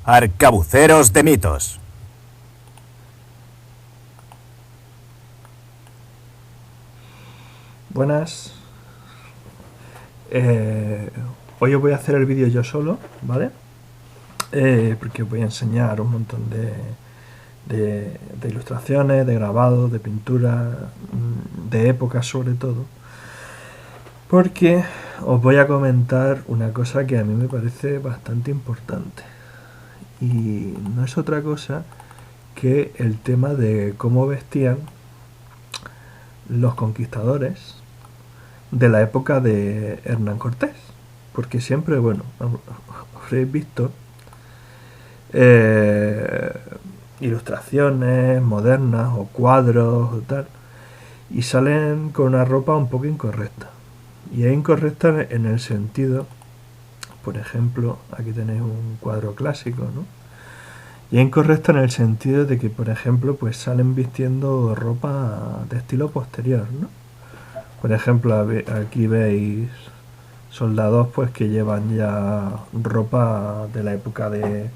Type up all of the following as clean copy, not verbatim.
Arcabuceros de mitos. Buenas. Hoy os voy a hacer el vídeo yo solo, ¿vale? Porque os voy a enseñar un montón de ilustraciones, de grabados, de pintura, de época sobre todo. Porque os voy a comentar una cosa que a mí me parece bastante importante. Y no es otra cosa que el tema de cómo vestían los conquistadores de la época de Hernán Cortés. Porque siempre, bueno, habréis visto ilustraciones modernas o cuadros o tal, y salen con una ropa un poco incorrecta. Y es incorrecta en el sentido, por ejemplo, aquí tenéis un cuadro clásico, ¿no? Y es incorrecta en el sentido de que, por ejemplo, pues salen vistiendo ropa de estilo posterior, ¿no? Por ejemplo, aquí veis soldados pues que llevan ya ropa de la época de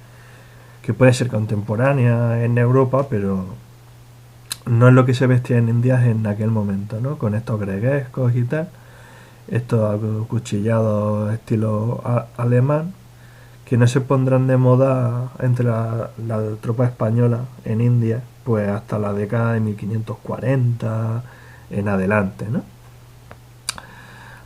que puede ser contemporánea en Europa, pero no es lo que se vestía en India en aquel momento, ¿no? Con estos greguescos y tal, estos acuchillados estilo alemán, que no se pondrán de moda entre la tropa española en India, pues hasta la década de 1540 en adelante, ¿no?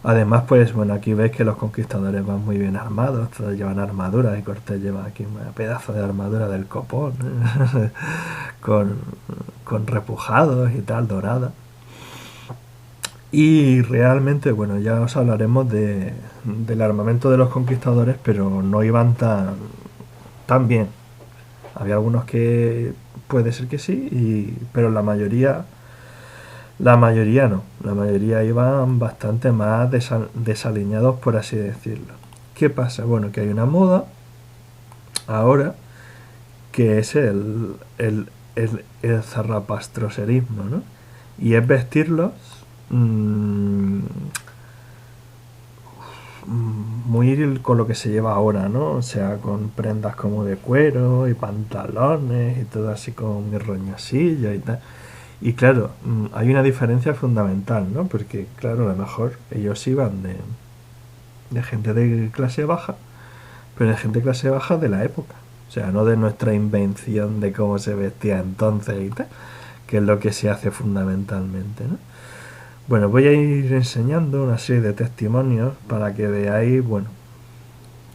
Además, pues bueno, aquí veis que los conquistadores van muy bien armados, todos llevan armadura, y Cortés lleva aquí un pedazo de armadura del copón, ¿eh? con repujados y tal, dorada. Y realmente, bueno, ya os hablaremos del armamento de los conquistadores, pero no iban tan bien. Había algunos que puede ser que sí, pero la mayoría no. La mayoría iban bastante más desaliñados, por así decirlo. ¿Qué pasa? Bueno, que hay una moda ahora que es el zarrapastroserismo, ¿no? Y es vestirlos muy con lo que se lleva ahora, ¿no? O sea, con prendas como de cuero y pantalones y todo así con mi roñosillo y tal. Y claro, hay una diferencia fundamental, ¿no? Porque, claro, a lo mejor ellos iban de gente de clase baja, pero de gente de clase baja de la época. O sea, no de nuestra invención de cómo se vestía entonces y tal, que es lo que se hace fundamentalmente, ¿no? Bueno, voy a ir enseñando una serie de testimonios para que veáis, bueno,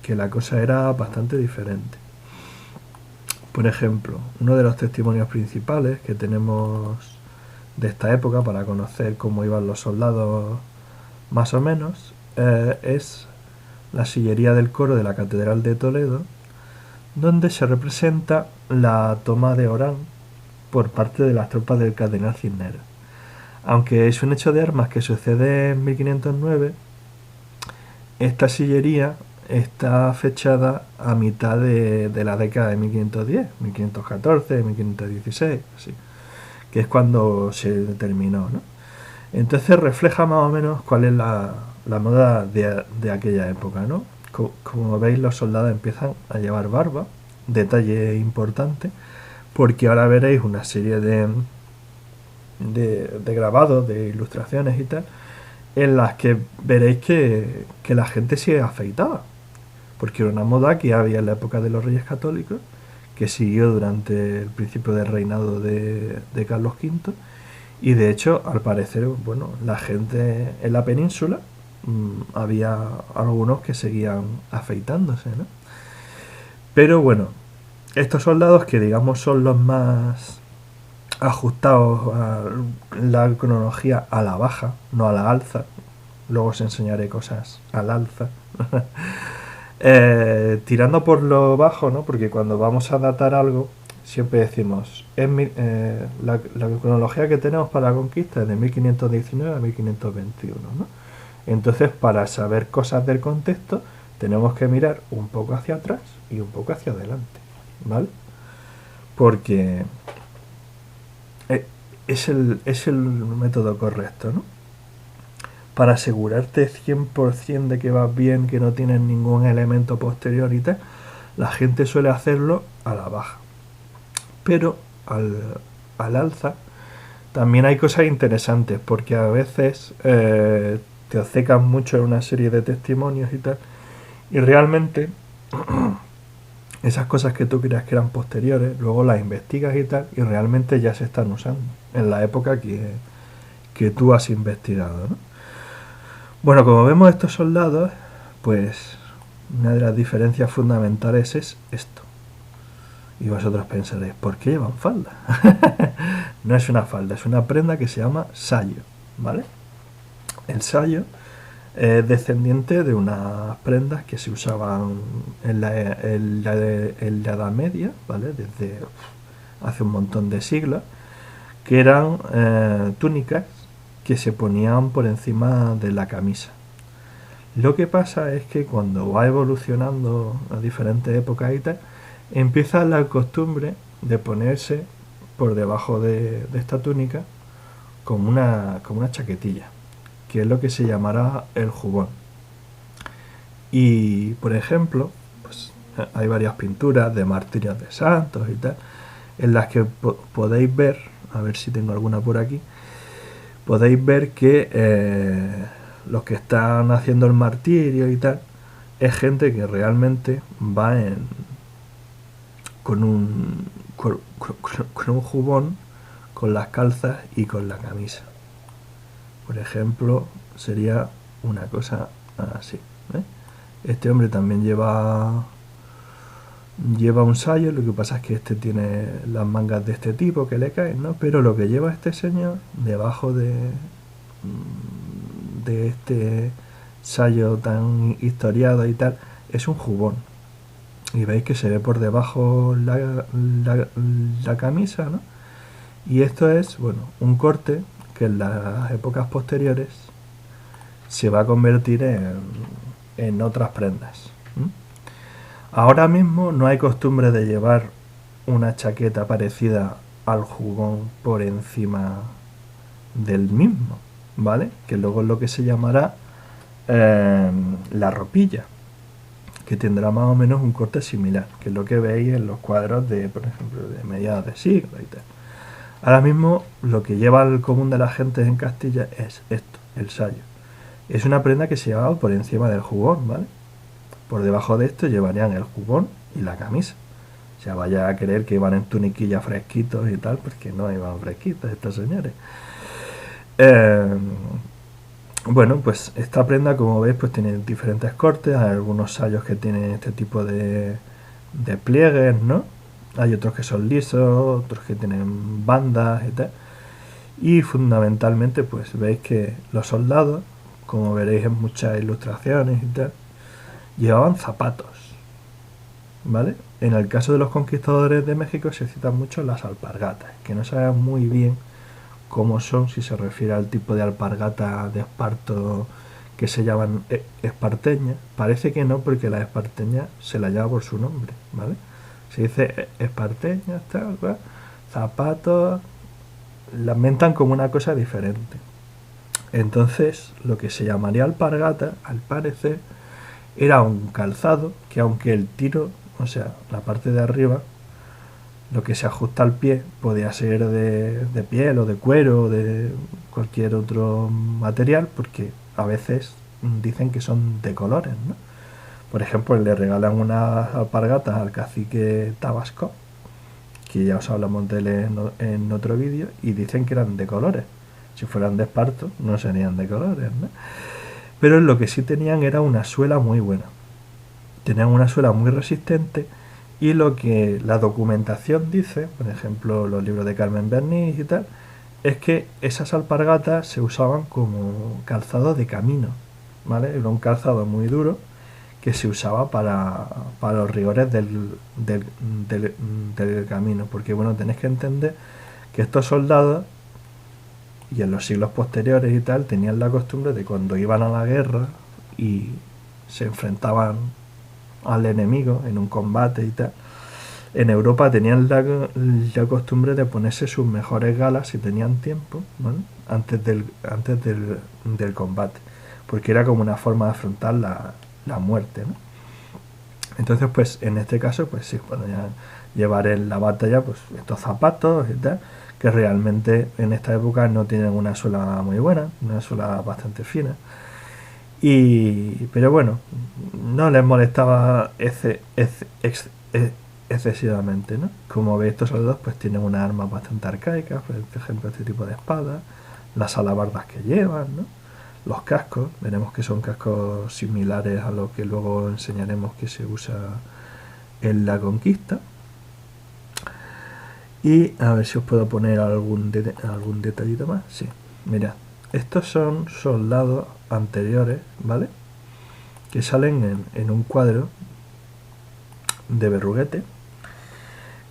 que la cosa era bastante diferente. Por ejemplo, uno de los testimonios principales que tenemos de esta época para conocer cómo iban los soldados más o menos es la sillería del coro de la Catedral de Toledo, donde se representa la toma de Orán por parte de las tropas del cardenal Cisneros. Aunque es un hecho de armas que sucede en 1509, esta sillería está fechada a mitad de la década de 1510, 1514, 1516, así, que es cuando se terminó, ¿no? Entonces refleja más o menos cuál es la moda de aquella época, ¿no? Como veis, los soldados empiezan a llevar barba, detalle importante, porque ahora veréis una serie de grabados, de ilustraciones y tal, en las que veréis que la gente se afeitaba, porque era una moda que había en la época de los Reyes Católicos, que siguió durante el principio del reinado de Carlos V, y de hecho, al parecer, bueno, la gente en la península, había algunos que seguían afeitándose, ¿no? Pero bueno, estos soldados, que digamos son los más ajustados a la cronología a la baja, no a la alza, luego os enseñaré cosas al alza, tirando por lo bajo, ¿no? Porque cuando vamos a datar algo, siempre decimos, la cronología que tenemos para la conquista es de 1519 a 1521, ¿no? Entonces, para saber cosas del contexto, tenemos que mirar un poco hacia atrás y un poco hacia adelante, ¿vale? Porque es el método correcto, ¿no? Para asegurarte 100% de que vas bien, que no tienes ningún elemento posterior y tal, la gente suele hacerlo a la baja. Pero al alza también hay cosas interesantes, porque a veces te obcecan mucho en una serie de testimonios y tal, y realmente esas cosas que tú creas que eran posteriores, luego las investigas y tal, y realmente ya se están usando en la época que tú has investigado, ¿no? Bueno, como vemos estos soldados, pues una de las diferencias fundamentales es esto. Y vosotros pensaréis, ¿por qué llevan falda? No es una falda, es una prenda que se llama sayo, ¿vale? El sayo es descendiente de unas prendas que se usaban en la Edad Media, ¿vale? Desde hace un montón de siglos, que eran túnicas que se ponían por encima de la camisa. Lo que pasa es que cuando va evolucionando a diferentes épocas y tal, empieza la costumbre de ponerse por debajo de esta túnica como una chaquetilla, que es lo que se llamará el jubón. Y, por ejemplo, pues hay varias pinturas de martirios de santos y tal, en las que podéis ver, a ver si tengo alguna por aquí, podéis ver que los que están haciendo el martirio y tal, es gente que realmente va con con un jubón, con las calzas y con la camisa. Por ejemplo, sería una cosa así, ¿eh? Este hombre también lleva un sayo, lo que pasa es que este tiene las mangas de este tipo que le caen, ¿no? Pero lo que lleva este señor debajo de este sayo tan historiado y tal es un jubón. Y veis que se ve por debajo la camisa, ¿no? Y esto es, bueno, un corte que en las épocas posteriores se va a convertir en otras prendas. ¿Mm? Ahora mismo no hay costumbre de llevar una chaqueta parecida al jubón por encima del mismo, ¿vale? Que luego es lo que se llamará la ropilla, que tendrá más o menos un corte similar, que es lo que veis en los cuadros de, por ejemplo, de mediados de siglo y tal. Ahora mismo lo que lleva el común de la gente en Castilla es esto, el sayo. Es una prenda que se lleva por encima del jubón, ¿vale? Por debajo de esto llevarían el jubón y la camisa. O sea, vaya a creer que iban en tuniquilla fresquitos y tal, porque no iban fresquitos estos señores. Eh, bueno, pues esta prenda, como veis, pues tiene diferentes cortes. Hay algunos sayos que tienen este tipo de pliegues, ¿no? Hay otros que son lisos, otros que tienen bandas y tal. Y fundamentalmente, pues veis que los soldados, como veréis en muchas ilustraciones y tal, llevaban zapatos, ¿vale? En el caso de los conquistadores de México se citan mucho las alpargatas, que no sabemos muy bien cómo son, si se refiere al tipo de alpargata de esparto que se llaman esparteñas. Parece que no, porque la esparteña se la llama por su nombre, ¿vale? Se dice esparteñas, tal, ¿verdad? Zapatos, las mentan como una cosa diferente. Entonces, lo que se llamaría alpargata, al parecer, era un calzado que, aunque el tiro, o sea, la parte de arriba, lo que se ajusta al pie, podía ser de piel o de cuero o de cualquier otro material, porque a veces dicen que son de colores, ¿no? Por ejemplo, le regalan unas alpargatas al cacique Tabasco, que ya os hablamos de él en otro vídeo, y dicen que eran de colores. Si fueran de esparto, no serían de colores, ¿no? Pero lo que sí tenían era una suela muy buena. Tenían una suela muy resistente, y lo que la documentación dice, por ejemplo los libros de Carmen Bernis y tal, es que esas alpargatas se usaban como calzado de camino, ¿vale? Era un calzado muy duro que se usaba para los rigores del camino, porque bueno, tenéis que entender que estos soldados, y en los siglos posteriores y tal, tenían la costumbre de cuando iban a la guerra y se enfrentaban al enemigo en un combate y tal, en Europa tenían la costumbre de ponerse sus mejores galas si tenían tiempo, ¿vale? Antes del combate, porque era como una forma de afrontar la muerte, ¿no? Entonces, pues en este caso, pues sí, podrían llevar en la batalla pues estos zapatos y tal, que realmente en esta época no tienen una suela muy buena, una suela bastante fina. Pero bueno, no les molestaba excesivamente, ¿no? Como veis, estos soldados pues tienen unas armas bastante arcaicas, por ejemplo este tipo de espadas, las alabardas que llevan, ¿no? Los cascos, veremos que son cascos similares a lo que luego enseñaremos que se usa en la conquista. Y a ver si os puedo poner algún detallito más. Sí, mirad, estos son soldados anteriores, ¿vale? Que salen en un cuadro de Berruguete,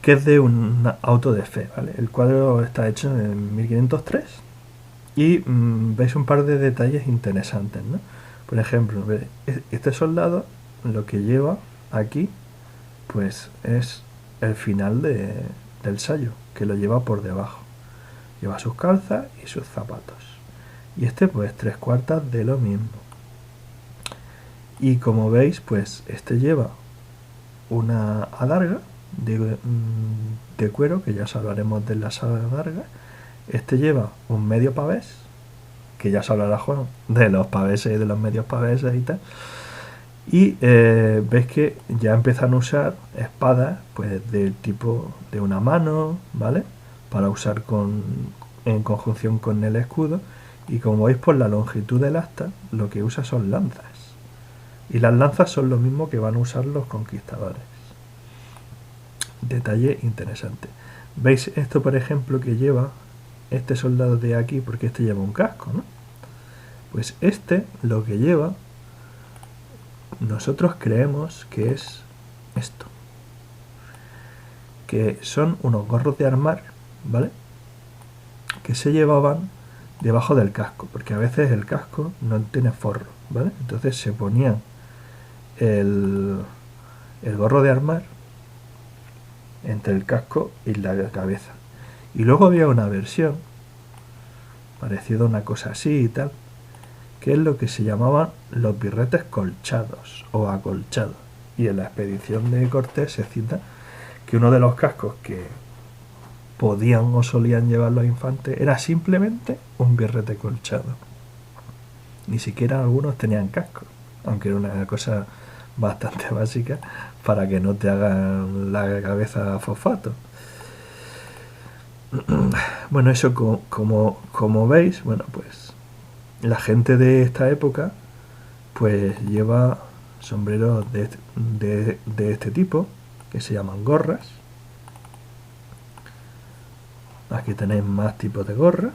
que es de un auto de fe, ¿vale? El cuadro está hecho en 1503 y veis un par de detalles interesantes, ¿no? Por ejemplo, este soldado lo que lleva aquí pues es el final del sayo, que lo lleva por debajo. Lleva sus calzas y sus zapatos. Y este pues 3/4 de lo mismo. Y como veis, pues este lleva una adarga de cuero, que ya os hablaremos de las adargas. Este lleva un medio pavés, que ya os hablará Juan de los paveses y de los medios paveses y tal. Y veis que ya empiezan a usar espadas pues del tipo de una mano, ¿vale? Para usar en conjunción con el escudo. Y como veis por la longitud del asta, lo que usa son lanzas. Y las lanzas son lo mismo que van a usar los conquistadores. Detalle interesante. ¿Veis esto, por ejemplo, que lleva este soldado de aquí? Porque este lleva un casco, ¿no? Pues este lo que lleva, nosotros creemos que es esto. Que son unos gorros de armar, ¿vale? Que se llevaban debajo del casco, porque a veces el casco no tiene forro, ¿vale? Entonces se ponían el gorro de armar entre el casco y la cabeza. Y luego había una versión parecida a una cosa así y tal, que es lo que se llamaban los birretes colchados o acolchados. Y en la expedición de Cortés se cita que uno de los cascos que podían o solían llevar los infantes era simplemente un birrete colchado. Ni siquiera algunos tenían casco, aunque era una cosa bastante básica para que no te hagan la cabeza fosfato. Bueno, eso como veis, bueno, pues la gente de esta época pues lleva sombreros de este tipo, que se llaman gorras. Aquí tenéis más tipos de gorra.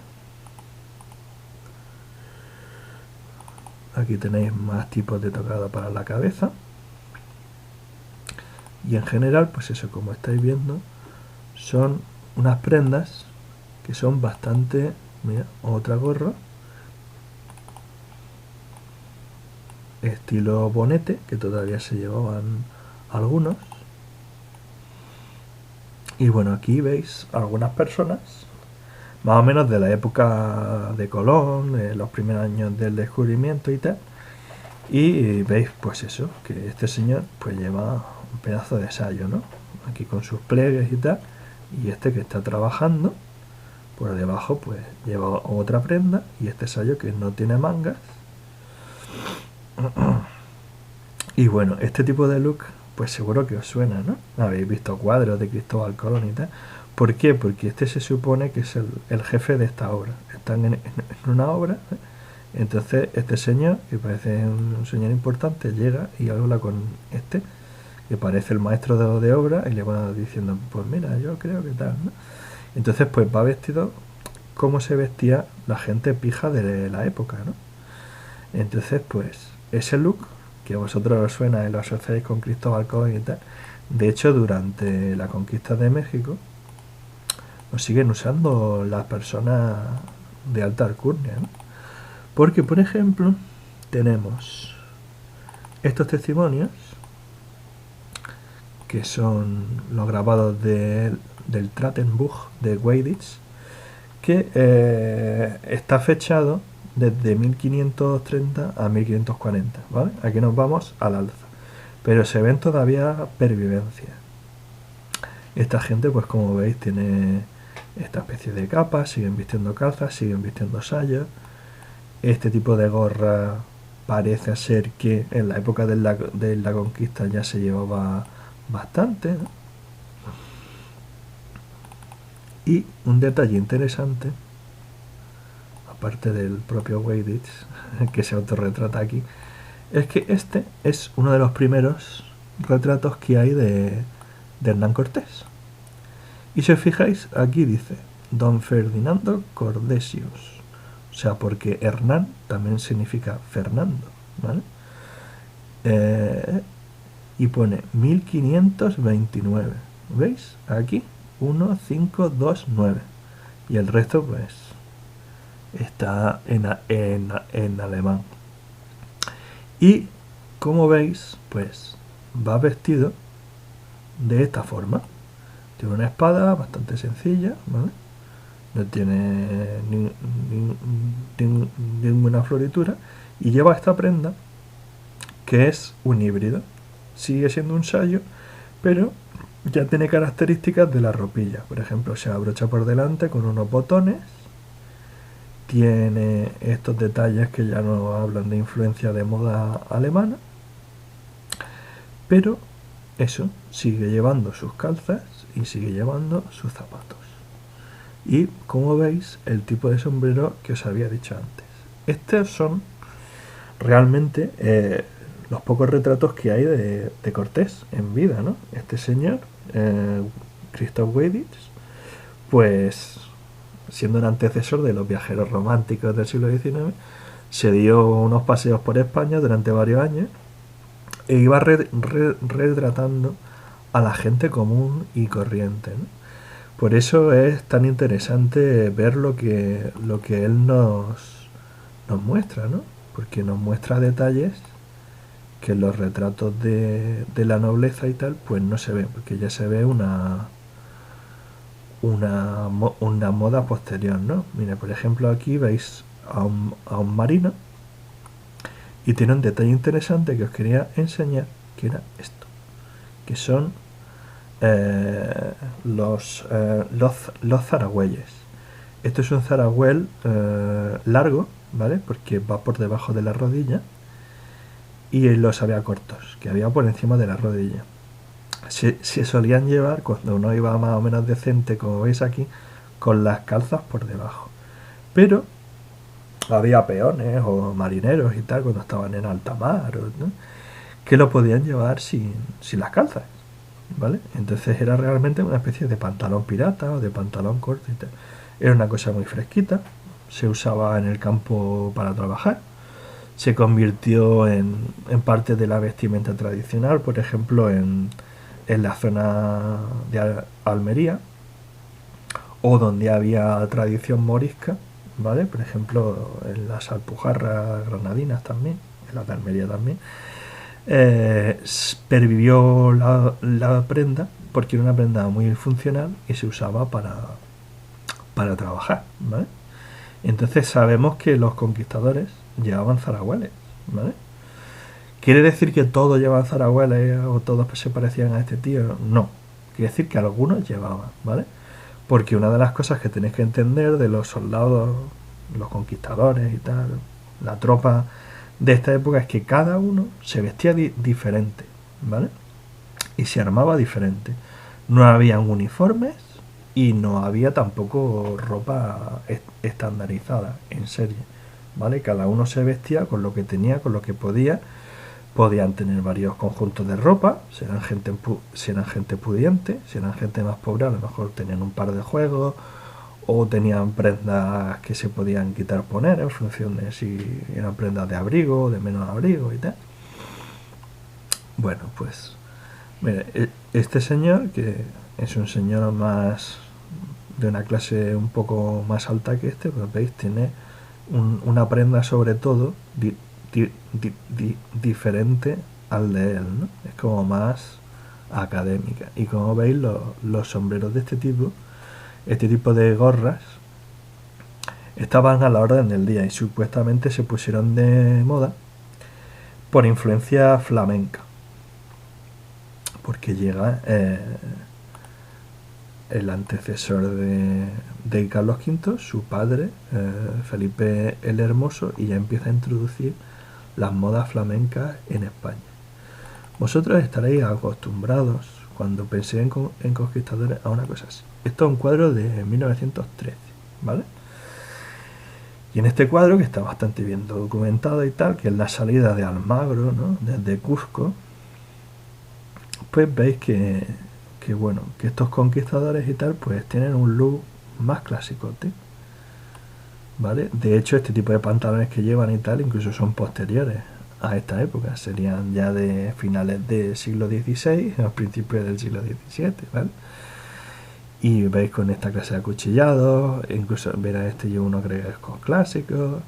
Aquí tenéis más tipos de tocado para la cabeza. Y en general, pues eso, como estáis viendo, son unas prendas que son bastante... Mira, otra gorra. Estilo bonete, que todavía se llevaban algunos. Y bueno, aquí veis algunas personas, más o menos de la época de Colón, los primeros años del descubrimiento y tal. Y veis pues eso, que este señor pues lleva un pedazo de sayo, ¿no? Aquí con sus pliegues y tal. Y este que está trabajando, por debajo pues lleva otra prenda y este sayo que no tiene mangas. Y bueno, este tipo de look pues seguro que os suena, ¿no? Habéis visto cuadros de Cristóbal Colón y tal. ¿Por qué? Porque este se supone que es el jefe de esta obra. Están en una obra, ¿eh? Entonces este señor, que parece un señor importante, llega y habla con este, que parece el maestro de obra, y le va diciendo, pues mira, yo creo que tal, ¿no? Entonces pues va vestido como se vestía la gente pija de la época, ¿no? Entonces pues ese look que a vosotros os suena y lo asociáis con Cristóbal Colón y tal, de hecho durante la conquista de México lo siguen usando las personas de alta alcurnia, ¿no? Porque por ejemplo tenemos estos testimonios que son los grabados del Tratenbuch de Weiditz, que está fechado desde 1530 a 1540, ¿vale? Aquí nos vamos al alza. pero se ven todavía pervivencias. Esta gente, pues como veis, tiene esta especie de capas, siguen vistiendo calzas, siguen vistiendo sayas. Este tipo de gorra parece ser que en la época de la conquista ya se llevaba bastante, ¿no? Y un detalle interesante, aparte del propio Weydich, que se autorretrata aquí, es que este es uno de los primeros retratos que hay de Hernán Cortés. Y si os fijáis, aquí dice Don Ferdinando Cordesius. O sea, porque Hernán también significa Fernando, ¿vale? Y pone 1529. ¿Veis? Aquí 1529. Y el resto, pues, está en alemán. Y, como veis, pues, va vestido de esta forma. Tiene una espada bastante sencilla, ¿vale? No tiene ninguna floritura. Y lleva esta prenda, que es un híbrido. Sigue siendo un sayo, pero ya tiene características de la ropilla. Por ejemplo, se abrocha por delante con unos botones. Tiene estos detalles que ya nos hablan de influencia de moda alemana. Pero eso, sigue llevando sus calzas y sigue llevando sus zapatos. Y como veis, el tipo de sombrero que os había dicho antes. Estos son realmente los pocos retratos que hay de Cortés en vida, ¿no? Este señor, Christoph Weydich, pues siendo un antecesor de los viajeros románticos del siglo XIX, se dio unos paseos por España durante varios años e iba retratando a la gente común y corriente, ¿no? Por eso es tan interesante ver lo que él nos muestra, ¿no? Porque nos muestra detalles que en los retratos de la nobleza y tal, pues no se ven, porque ya se ve una moda posterior, ¿no? Mira, por ejemplo, aquí veis a un marino y tiene un detalle interesante que os quería enseñar, que era esto, que son los zaragüeyes. Esto es un zaragüel largo, ¿vale? Porque va por debajo de la rodilla, y los había cortos, que había por encima de la rodilla. Se solían llevar cuando uno iba más o menos decente, como veis aquí, con las calzas por debajo. Pero había peones o marineros y tal, cuando estaban en alta mar, ¿no?, que lo podían llevar sin las calzas, ¿vale? Entonces era realmente una especie de pantalón pirata o de pantalón corto y tal. Era una cosa muy fresquita, se usaba en el campo para trabajar, se convirtió en parte de la vestimenta tradicional, por ejemplo en la zona de Almería, o donde había tradición morisca, ¿vale? Por ejemplo en las Alpujarras granadinas también, en la de Almería también. Pervivió la prenda porque era una prenda muy funcional y se usaba para trabajar, ¿vale? Entonces sabemos que los conquistadores llevaban zaragüeles, ¿vale? ¿Quiere decir que todos llevaban zaragüeles o todos se parecían a este tío? No. Quiere decir que algunos llevaban, ¿vale? Porque una de las cosas que tenéis que entender de los soldados, los conquistadores y tal, la tropa de esta época, es que cada uno se vestía diferente, ¿vale? Y se armaba diferente. No había uniformes y no había tampoco ropa estandarizada en serie, ¿vale? Cada uno se vestía con lo que tenía, con lo que podía. Podían tener varios conjuntos de ropa, si eran gente pudiente, si eran gente más pobre, a lo mejor tenían un par de juegos o tenían prendas que se podían quitar o poner en función de si eran prendas de abrigo o de menos abrigo y tal. Bueno, pues mire, este señor, que es un señor más de una clase un poco más alta que este, pues veis, tiene una prenda sobre todo diferente al de él, ¿no? Es como más académica. Y como veis, los sombreros de este tipo de gorras estaban a la orden del día y supuestamente se pusieron de moda por influencia flamenca. porque llega el antecesor de Carlos V, su padre, Felipe el Hermoso, y ya empieza a introducir las modas flamencas en España. Vosotros estaréis acostumbrados, cuando pensé en conquistadores, a una cosa así. Esto es un cuadro de 1913, ¿vale? Y en este cuadro, que está bastante bien documentado y tal, que es la salida de Almagro, ¿no?, desde Cusco, pues veis que bueno, que estos conquistadores y tal, pues tienen un look más clásicote, ¿vale? De hecho, este tipo de pantalones que llevan y tal, incluso son posteriores a esta época, serían ya de finales del siglo XVI, a principios del siglo XVII, ¿vale? Y veis con esta clase de acuchillados, incluso verá este lleva unos greguescos clásicos,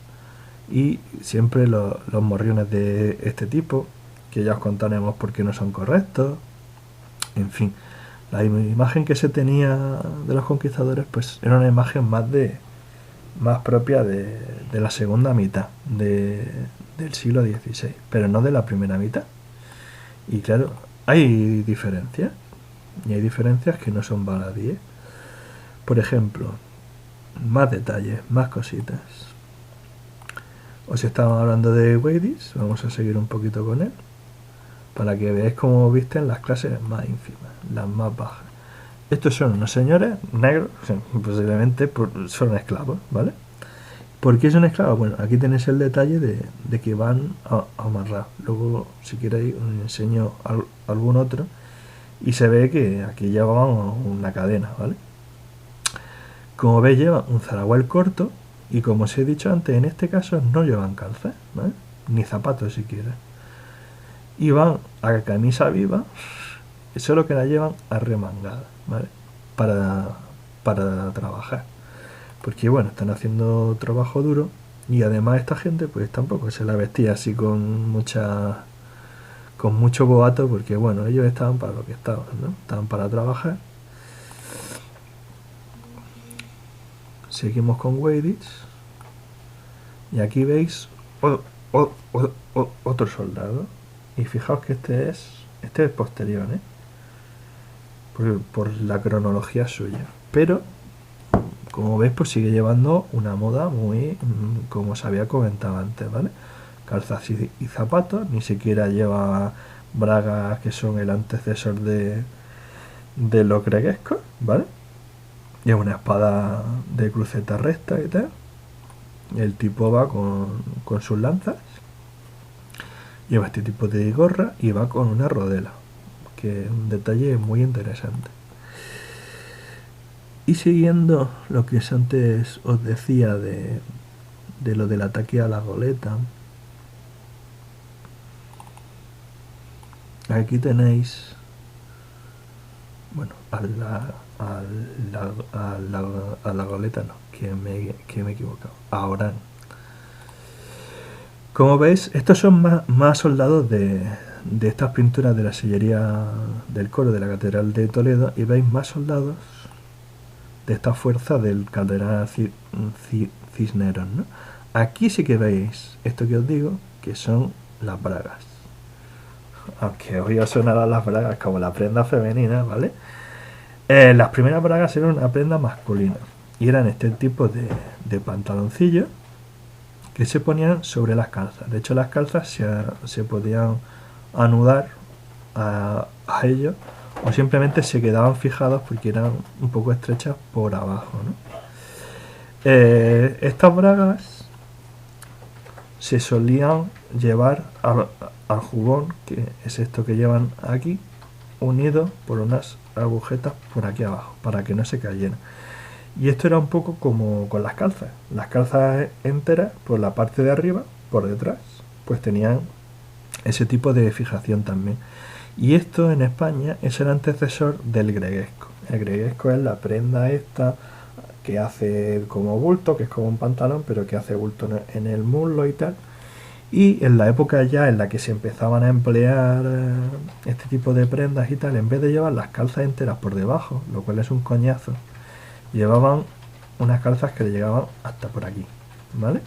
y siempre los morriones de este tipo, que ya os contaremos por qué no son correctos. En fin, la imagen que se tenía de los conquistadores pues era una imagen más propia de la segunda mitad del siglo XVI, pero no de la primera mitad. Y claro, hay diferencias, y hay diferencias que no son baladíes. Por ejemplo, más detalles, más cositas. Os estaba hablando de Wadis, vamos a seguir un poquito con él, para que veáis cómo visten las clases más ínfimas, las más bajas. Estos son unos señores negros, posiblemente son esclavos, ¿vale? ¿Por qué son esclavos? Bueno, aquí tenéis el detalle de que van amarrados. Luego, si queréis, os enseño algún otro. Y se ve que aquí llevaban una cadena, ¿vale? Como veis, llevan un zaraguel corto. Y como os he dicho antes, en este caso no llevan calzas, ¿vale?, ni zapatos siquiera. Y van a camisa viva, solo que la llevan arremangada, ¿vale?, para trabajar. Porque bueno, están haciendo trabajo duro, y además esta gente pues tampoco se la vestía así con mucho boato, porque bueno, ellos estaban para lo que estaban, ¿no? Estaban para trabajar. Seguimos con Wadis, y aquí veis otro soldado, y fijaos que este es posterior, ¿eh?, por la cronología suya, pero como veis pues sigue llevando una moda muy, como os había comentado antes, ¿vale? Calzas y zapatos, ni siquiera lleva bragas, que son el antecesor de los greguescos, ¿vale? Lleva una espada de cruceta recta y tal. El tipo va con sus lanzas, lleva este tipo de gorra y va con una rodela, que es un detalle muy interesante. Y siguiendo lo que antes os decía de lo del ataque a la goleta, aquí tenéis, bueno, a la goleta no, que me he equivocado, a Orán. Como veis, estos son más soldados de estas pinturas de la sillería del coro de la Catedral de Toledo, y veis más soldados de esta fuerza del cardenal Cisneros, ¿no? Aquí sí que veis esto que os digo, que son las bragas. Aunque hoy os sonarán las bragas como la prenda femenina, ¿vale? Las primeras bragas eran una prenda masculina, y eran este tipo de pantaloncillos que se ponían sobre las calzas. De hecho, las calzas se podían anudar a ellos, o simplemente se quedaban fijados porque eran un poco estrechas por abajo, ¿no? Estas bragas se solían llevar al jubón, que es esto que llevan aquí, unido por unas agujetas por aquí abajo, para que no se cayeran. Y esto era un poco como con las calzas. Las calzas enteras, por la parte de arriba, por detrás, pues tenían ese tipo de fijación también. Y esto en España es el antecesor del greguesco. El greguesco es la prenda esta que hace como bulto, que es como un pantalón, pero que hace bulto en el muslo y tal. Y en la época ya en la que se empezaban a emplear este tipo de prendas y tal, en vez de llevar las calzas enteras por debajo, lo cual es un coñazo, llevaban unas calzas que le llegaban hasta por aquí, ¿vale?,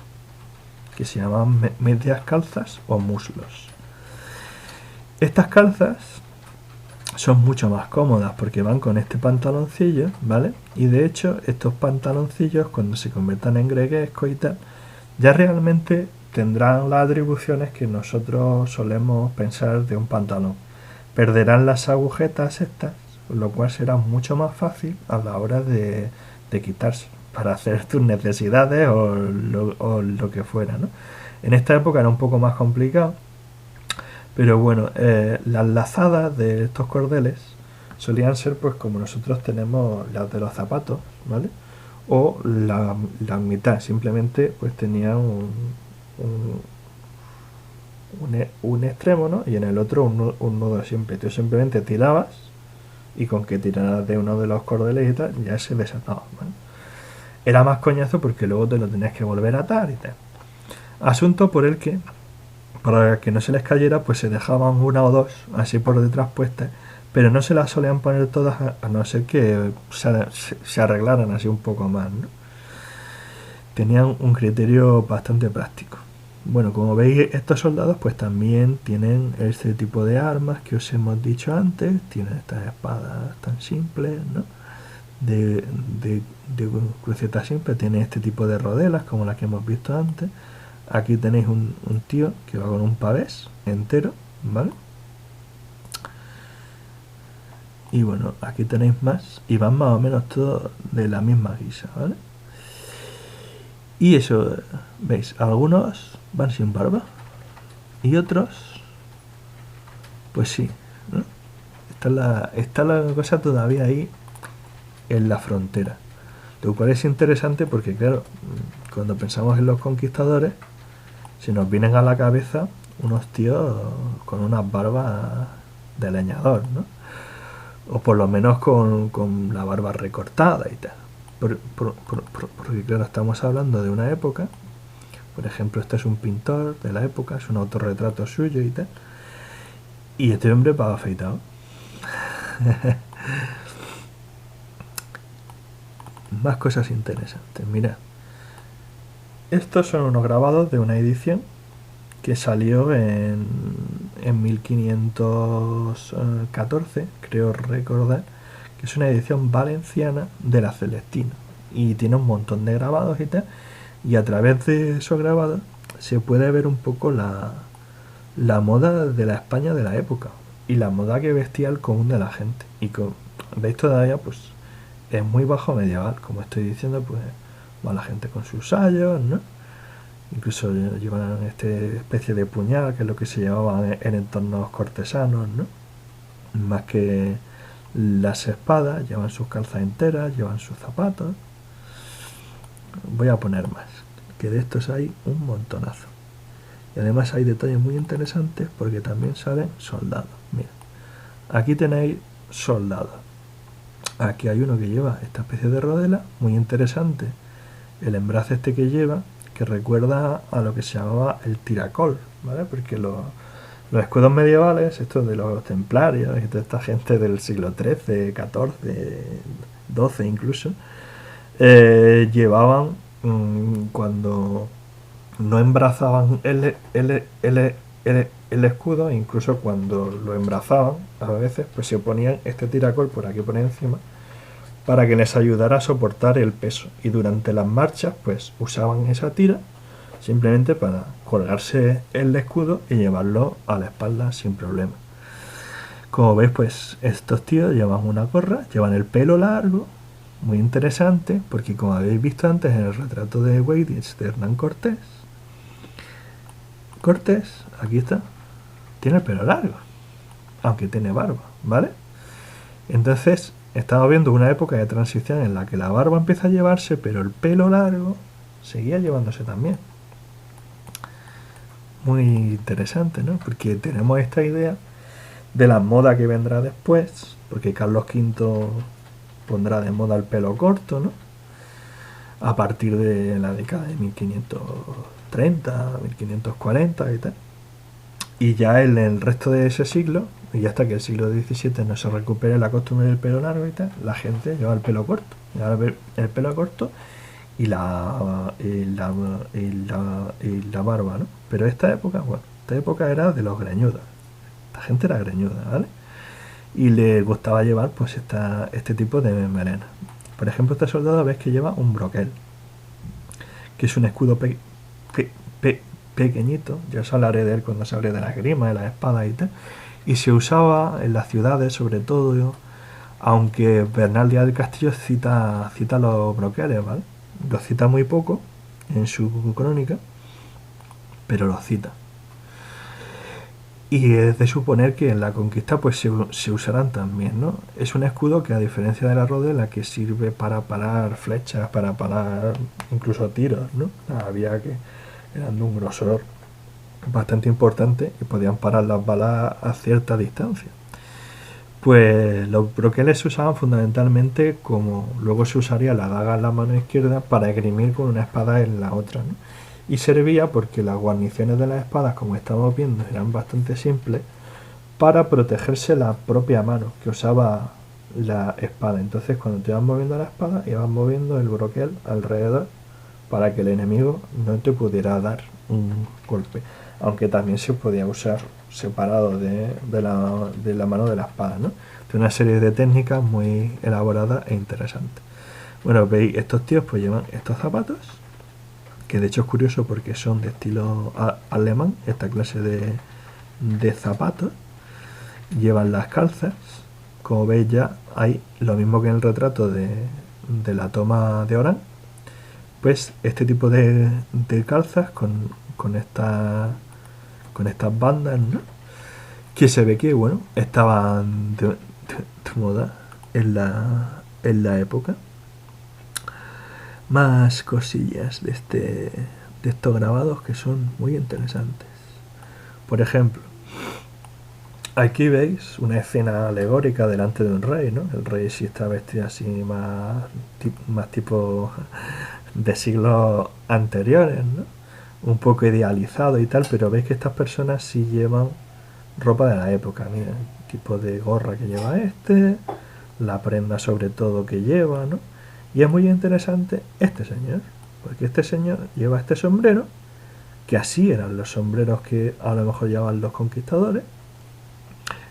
que se llamaban medias calzas o muslos. Estas calzas son mucho más cómodas porque van con este pantaloncillo, ¿vale? Y de hecho, estos pantaloncillos, cuando se conviertan en greguescos y tal, ya realmente tendrán las atribuciones que nosotros solemos pensar de un pantalón. Perderán las agujetas estas, lo cual será mucho más fácil a la hora de quitarse para hacer tus necesidades o lo que fuera, ¿no? En esta época era un poco más complicado, pero bueno, las lazadas de estos cordeles solían ser pues como nosotros tenemos las de los zapatos, ¿vale? O la mitad, simplemente pues tenía un, un extremo, ¿no? Y en el otro un nudo siempre. Tú simplemente tirabas y con que tiraras de uno de los cordeles y tal, ya se desataba, ¿vale? Era más coñazo porque luego te lo tenías que volver a atar y tal. Asunto por el que, para que no se les cayera, pues se dejaban una o dos así por detrás puestas, pero no se las solían poner todas a no ser que se arreglaran así un poco más, ¿no? Tenían un criterio bastante práctico. Bueno, como veis, estos soldados pues también tienen este tipo de armas que os hemos dicho antes, tienen estas espadas tan simples, ¿no? De, de cruceta simple, tienen este tipo de rodelas como las que hemos visto antes. Aquí tenéis un tío que va con un pavés entero, ¿vale? Y bueno, aquí tenéis más y van más o menos todos de la misma guisa, ¿vale? Y eso, veis, algunos van sin barba y otros, pues sí, ¿no? Está la cosa todavía ahí en la frontera. Lo cual es interesante porque, claro, cuando pensamos en los conquistadores, se nos vienen a la cabeza unos tíos con unas barbas de leñador, ¿no? O por lo menos con la barba recortada y tal. Porque, claro, estamos hablando de una época. Por ejemplo, este es un pintor de la época, es un autorretrato suyo y tal. Y este hombre va afeitado. Más cosas interesantes. Mira, estos son unos grabados de una edición que salió en 1514, creo recordar, que es una edición valenciana de la Celestina. Y tiene un montón de grabados y tal. Y a través de esos grabados se puede ver un poco la moda de la España de la época y la moda que vestía el común de la gente. Y veis todavía, pues es muy bajo medieval, como estoy diciendo, pues va la gente con sus sayos, ¿no? Incluso llevan esta especie de puñal, que es lo que se llevaba en entornos cortesanos, ¿no? Más que las espadas, llevan sus calzas enteras, llevan sus zapatos. Voy a poner más, que de estos hay un montonazo. Y además hay detalles muy interesantes porque también salen soldados. Mira, aquí tenéis soldados. Aquí hay uno que lleva esta especie de rodela, muy interesante. El embrace este que lleva, que recuerda a lo que se llamaba el tiracol, ¿vale? Porque los escudos medievales, estos de los templarios y toda esta gente del siglo XIII, XIV, XII incluso, llevaban, cuando no embrazaban el escudo, incluso cuando lo embrazaban, a veces pues se ponían este tiracol por aquí por encima para que les ayudara a soportar el peso. Y durante las marchas pues usaban esa tira simplemente para colgarse el escudo y llevarlo a la espalda sin problema. Como veis, pues estos tíos llevan una gorra, llevan el pelo largo, muy interesante, porque como habéis visto antes en el retrato de Weydich de Hernán Cortés, aquí está, tiene el pelo largo, aunque tiene barba, ¿vale? Entonces, estamos viendo una época de transición en la que la barba empieza a llevarse, pero el pelo largo seguía llevándose también. Muy interesante, ¿no? Porque tenemos esta idea de la moda que vendrá después, porque Carlos V pondrá de moda el pelo corto, ¿no? A partir de la década de 1530, 1540 y tal. Y ya en el resto de ese siglo, y hasta que el siglo XVII no se recupere la costumbre del pelo largo y tal, la gente lleva el pelo corto. Lleva el pelo corto y la barba, ¿no? Pero esta época, bueno, esta época era de los greñudos. Esta gente era greñuda, ¿vale? y le gustaba llevar pues este tipo de melenas. Por ejemplo, este soldado ves que lleva un broquel, que es un escudo pe- pe- pequeñito. Yo os hablaré de él cuando se hable de las grimas, de las espadas y tal. Y se usaba en las ciudades, sobre todo, aunque Bernal Díaz del Castillo cita los broqueles, ¿vale? Los cita muy poco en su crónica, pero los cita. Y es de suponer que en la conquista pues se usarán también, ¿no? Es un escudo que, a diferencia de la rodela, que sirve para parar flechas, para parar incluso tiros, ¿no? Había que eran de un grosor bastante importante y podían parar las balas a cierta distancia. Pues los broqueles se usaban fundamentalmente como luego se usaría la daga en la mano izquierda para esgrimir con una espada en la otra, ¿no? Y servía porque las guarniciones de las espadas, como estamos viendo, eran bastante simples para protegerse la propia mano que usaba la espada. Entonces, cuando te ibas moviendo la espada, ibas moviendo el broquel alrededor para que el enemigo no te pudiera dar un golpe. Aunque también se podía usar separado de la mano de la espada, ¿no? De una serie de técnicas muy elaboradas e interesantes. Bueno, veis, estos tíos pues llevan estos zapatos, que de hecho es curioso porque son de estilo alemán, esta clase de zapatos. Llevan las calzas, como veis ya hay lo mismo que en el retrato de la toma de Orán, pues este tipo de calzas con estas bandas, ¿no? Que se ve que, bueno, estaban de moda en la época. Más cosillas de estos grabados que son muy interesantes. Por ejemplo, aquí veis una escena alegórica delante de un rey, ¿no? El rey sí está vestido así más tipo de siglos anteriores, ¿no? Un poco idealizado y tal, pero veis que estas personas sí llevan ropa de la época. Mira, el tipo de gorra que lleva la prenda sobre todo que lleva, ¿no? Y es muy interesante este señor, porque este señor lleva este sombrero, que así eran los sombreros que a lo mejor llevaban los conquistadores,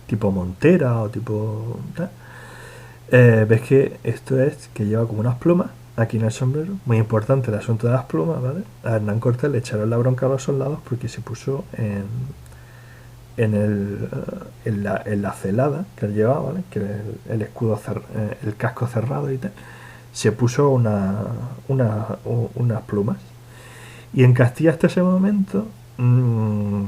tipo montera o tipo tal. Ves que esto es que lleva como unas plumas aquí en el sombrero. Muy importante el asunto de las plumas, ¿vale? A Hernán Cortés le echaron la bronca a los soldados porque se puso en la celada que él llevaba, ¿vale? Que el escudo, el casco cerrado y tal. Se puso unas plumas. Y en Castilla hasta ese momento, no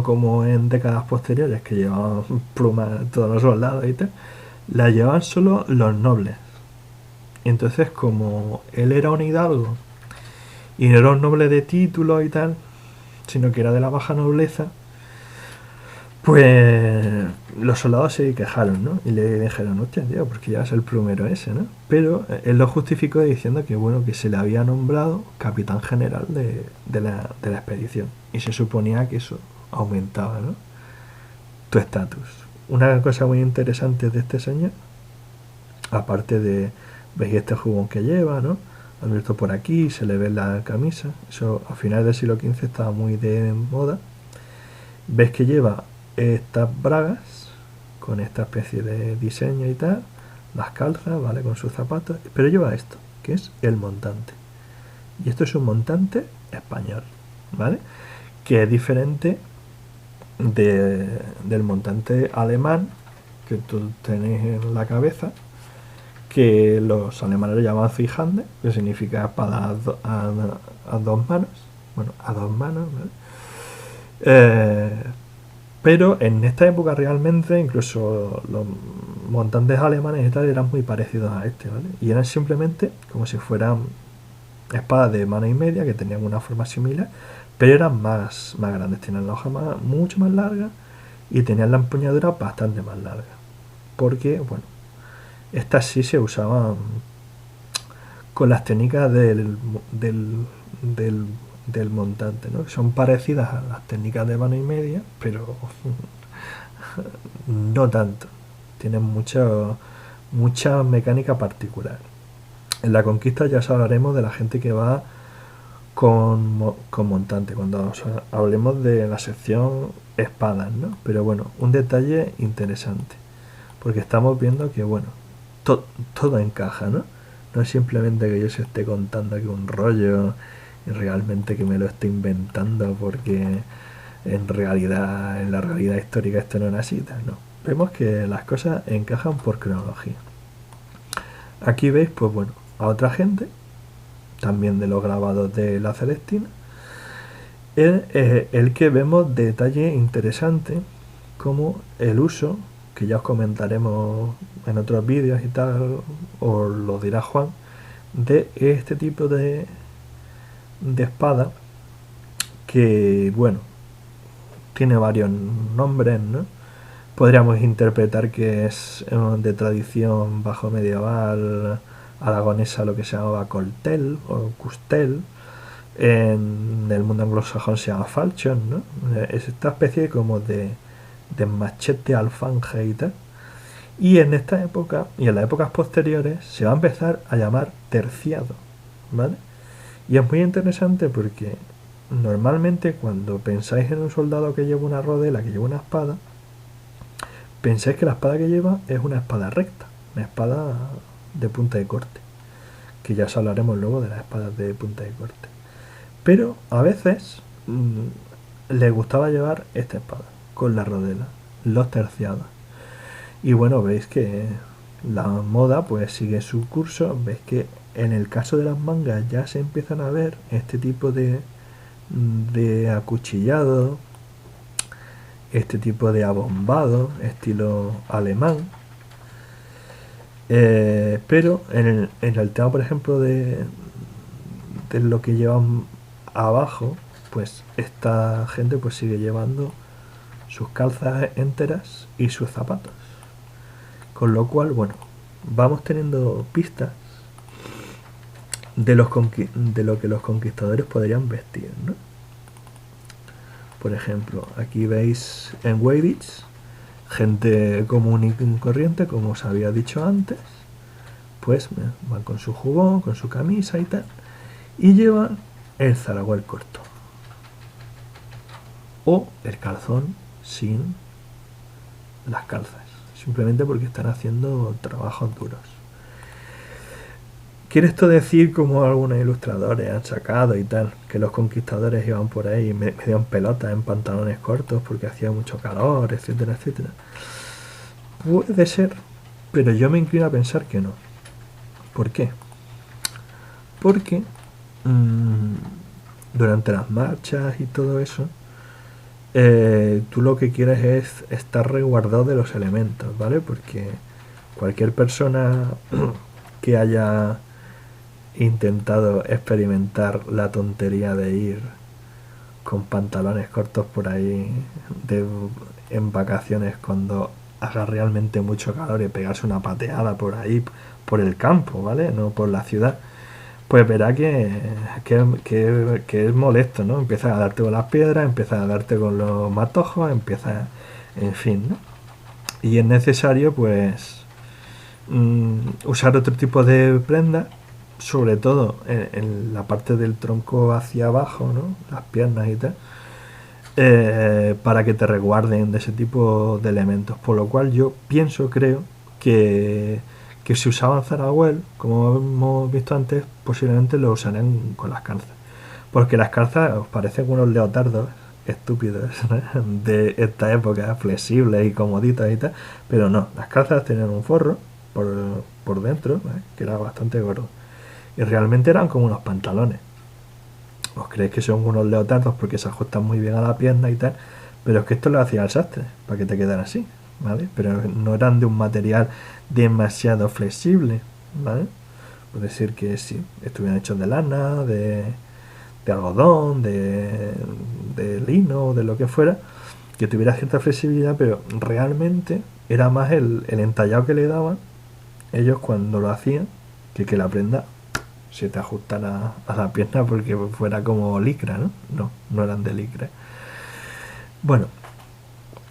como en décadas posteriores que llevaban plumas todos los soldados y tal, la llevaban solo los nobles. Entonces, como él era un hidalgo y no era un noble de título y tal, sino que era de la baja nobleza, pues los soldados se quejaron, ¿no? Y le dijeron, hostia, tío, porque llevas el plumero ese, ¿no? Pero él lo justificó diciendo que, bueno, que se le había nombrado capitán general de la expedición. Y se suponía que eso aumentaba, ¿no? Tu estatus. Una cosa muy interesante de este señor, aparte de, veis este jubón que lleva, ¿no? Abierto por aquí, se le ve la camisa. Eso a finales del siglo XV estaba muy de moda. Ves que lleva estas bragas con esta especie de diseño y tal, las calzas, ¿vale? Con sus zapatos, pero lleva esto, que es el montante. Y esto es un montante español, ¿vale? Que es diferente del montante alemán que tú tenés en la cabeza, que los alemanes lo llaman Zweighande, que significa espada a dos manos, bueno, a dos manos, ¿vale? Pero en esta época realmente incluso los montantes alemanes y tal eran muy parecidos a este, ¿vale? Y eran simplemente como si fueran espadas de mano y media que tenían una forma similar, pero eran más grandes, tenían la hoja mucho más larga y tenían la empuñadura bastante más larga. Porque, bueno, estas sí se usaban con las técnicas del, del montante, ¿no? Son parecidas a las técnicas de mano y media, pero no tanto. Tienen mucha mecánica particular. En la conquista ya hablaremos de la gente que va con montante, cuando hablemos de la sección espadas, ¿no? Pero bueno, un detalle interesante. porque estamos viendo que, bueno, todo encaja, ¿no? No es simplemente que yo se esté contando aquí un rollo y realmente que me lo esté inventando porque en la realidad histórica esto no necesita, no. Vemos que las cosas encajan por cronología. Aquí veis, pues bueno, a otra gente, también de los grabados de la Celestina, el que vemos detalle interesante como el uso, que ya os comentaremos en otros vídeos y tal, os lo dirá Juan, de este tipo de espada que, bueno, tiene varios nombres, ¿no? Podríamos interpretar que es de tradición bajo medieval aragonesa, lo que se llamaba coltel o custel. En el mundo anglosajón se llama falchion, ¿no? Es esta especie como de machete alfanje y tal. Y en esta época y en las épocas posteriores se va a empezar a llamar terciado, ¿vale? Y es muy interesante porque normalmente cuando pensáis en un soldado que lleva una rodela, que lleva una espada, pensáis que la espada que lleva es una espada recta, una espada de punta de corte, que ya os hablaremos luego de las espadas de punta de corte. Pero a veces le gustaba llevar esta espada, con la rodela, los terciados. Y bueno, veis que la moda pues sigue su curso, veis que en el caso de las mangas ya se empiezan a ver este tipo de acuchillado, este tipo de abombado, estilo alemán. Pero en el tema, por ejemplo, de lo que llevan abajo, pues esta gente pues sigue llevando sus calzas enteras y sus zapatos. Con lo cual, bueno, vamos teniendo pistas de lo que los conquistadores podrían vestir, ¿no? Por ejemplo, aquí veis en Weybridge gente común y corriente, como os había dicho antes, pues van con su jubón, con su camisa y tal, y llevan el zaraguel corto o el calzón sin las calzas, simplemente porque están haciendo trabajos duros. ¿Quiere esto decir, como algunos ilustradores han sacado y tal, que los conquistadores iban por ahí medio en pelotas, en pantalones cortos porque hacía mucho calor, etcétera, etcétera? Puede ser, pero yo me inclino a pensar que no. ¿Por qué? Porque durante las marchas y todo eso, tú lo que quieres es estar resguardado de los elementos, ¿vale? Porque cualquier persona que haya intentado experimentar la tontería de ir con pantalones cortos por ahí en vacaciones cuando haga realmente mucho calor y pegarse una pateada por ahí, por el campo, ¿vale? No por la ciudad, pues verá que es molesto, ¿no? Empieza a darte con las piedras, empieza a darte con los matojos, empieza, en fin, ¿no? Y es necesario, pues, usar otro tipo de prenda, sobre todo en la parte del tronco hacia abajo, ¿no? Las piernas y tal, para que te resguarden de ese tipo de elementos. Por lo cual yo creo que si usaban Zaragoel, como hemos visto antes, posiblemente lo usarán con las calzas. Porque las calzas os parecen unos leotardos estúpidos, ¿no? De esta época, flexibles y comoditos y tal, pero no, las calzas tenían un forro por dentro, ¿eh? Que era bastante gordo. Y realmente eran como unos pantalones. Os creéis que son unos leotardos porque se ajustan muy bien a la pierna y tal, pero es que esto lo hacía el sastre, para que te quedaran así, ¿vale? Pero no eran de un material demasiado flexible, ¿vale? Puede decir que sí, estuvieran hechos de lana, de algodón, de lino, de lo que fuera, que tuviera cierta flexibilidad, pero realmente era más el entallado que le daban ellos cuando lo hacían, que la prenda se te ajustara a la pierna porque fuera como licra, ¿no? No eran de licra. Bueno,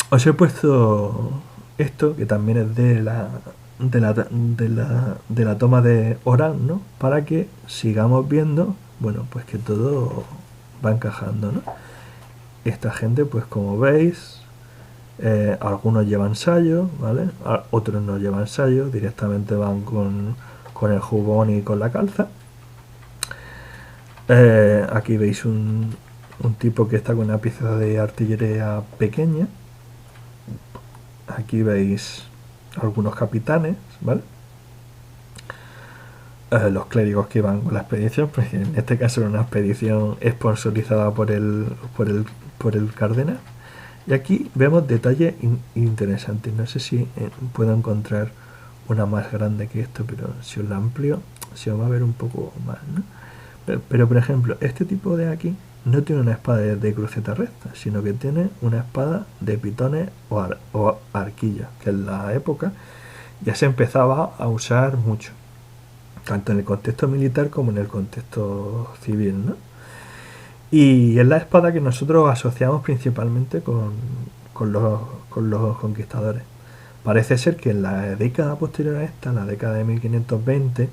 os he puesto esto, que también es de la toma de Orán, ¿no? Para que sigamos viendo, bueno, pues que todo va encajando, ¿no? Esta gente, pues como veis, Algunos llevan sallo, ¿vale? Otros no llevan sallo, directamente van con el jubón y con la calza. Aquí veis un tipo que está con una pieza de artillería pequeña. Aquí veis algunos capitanes, ¿vale? Los clérigos que van con la expedición, pues en este caso era una expedición sponsorizada por el cardenal. Y aquí vemos detalles interesantes. No sé si puedo encontrar una más grande que esto, pero si os la amplio se os va a ver un poco más, ¿no? Pero, por ejemplo, este tipo de aquí no tiene una espada de cruceta recta, sino que tiene una espada de pitones o arquillas, que en la época ya se empezaba a usar mucho, tanto en el contexto militar como en el contexto civil, ¿no? Y es la espada que nosotros asociamos principalmente con los conquistadores. Parece ser que en la década posterior a esta, la década de 1520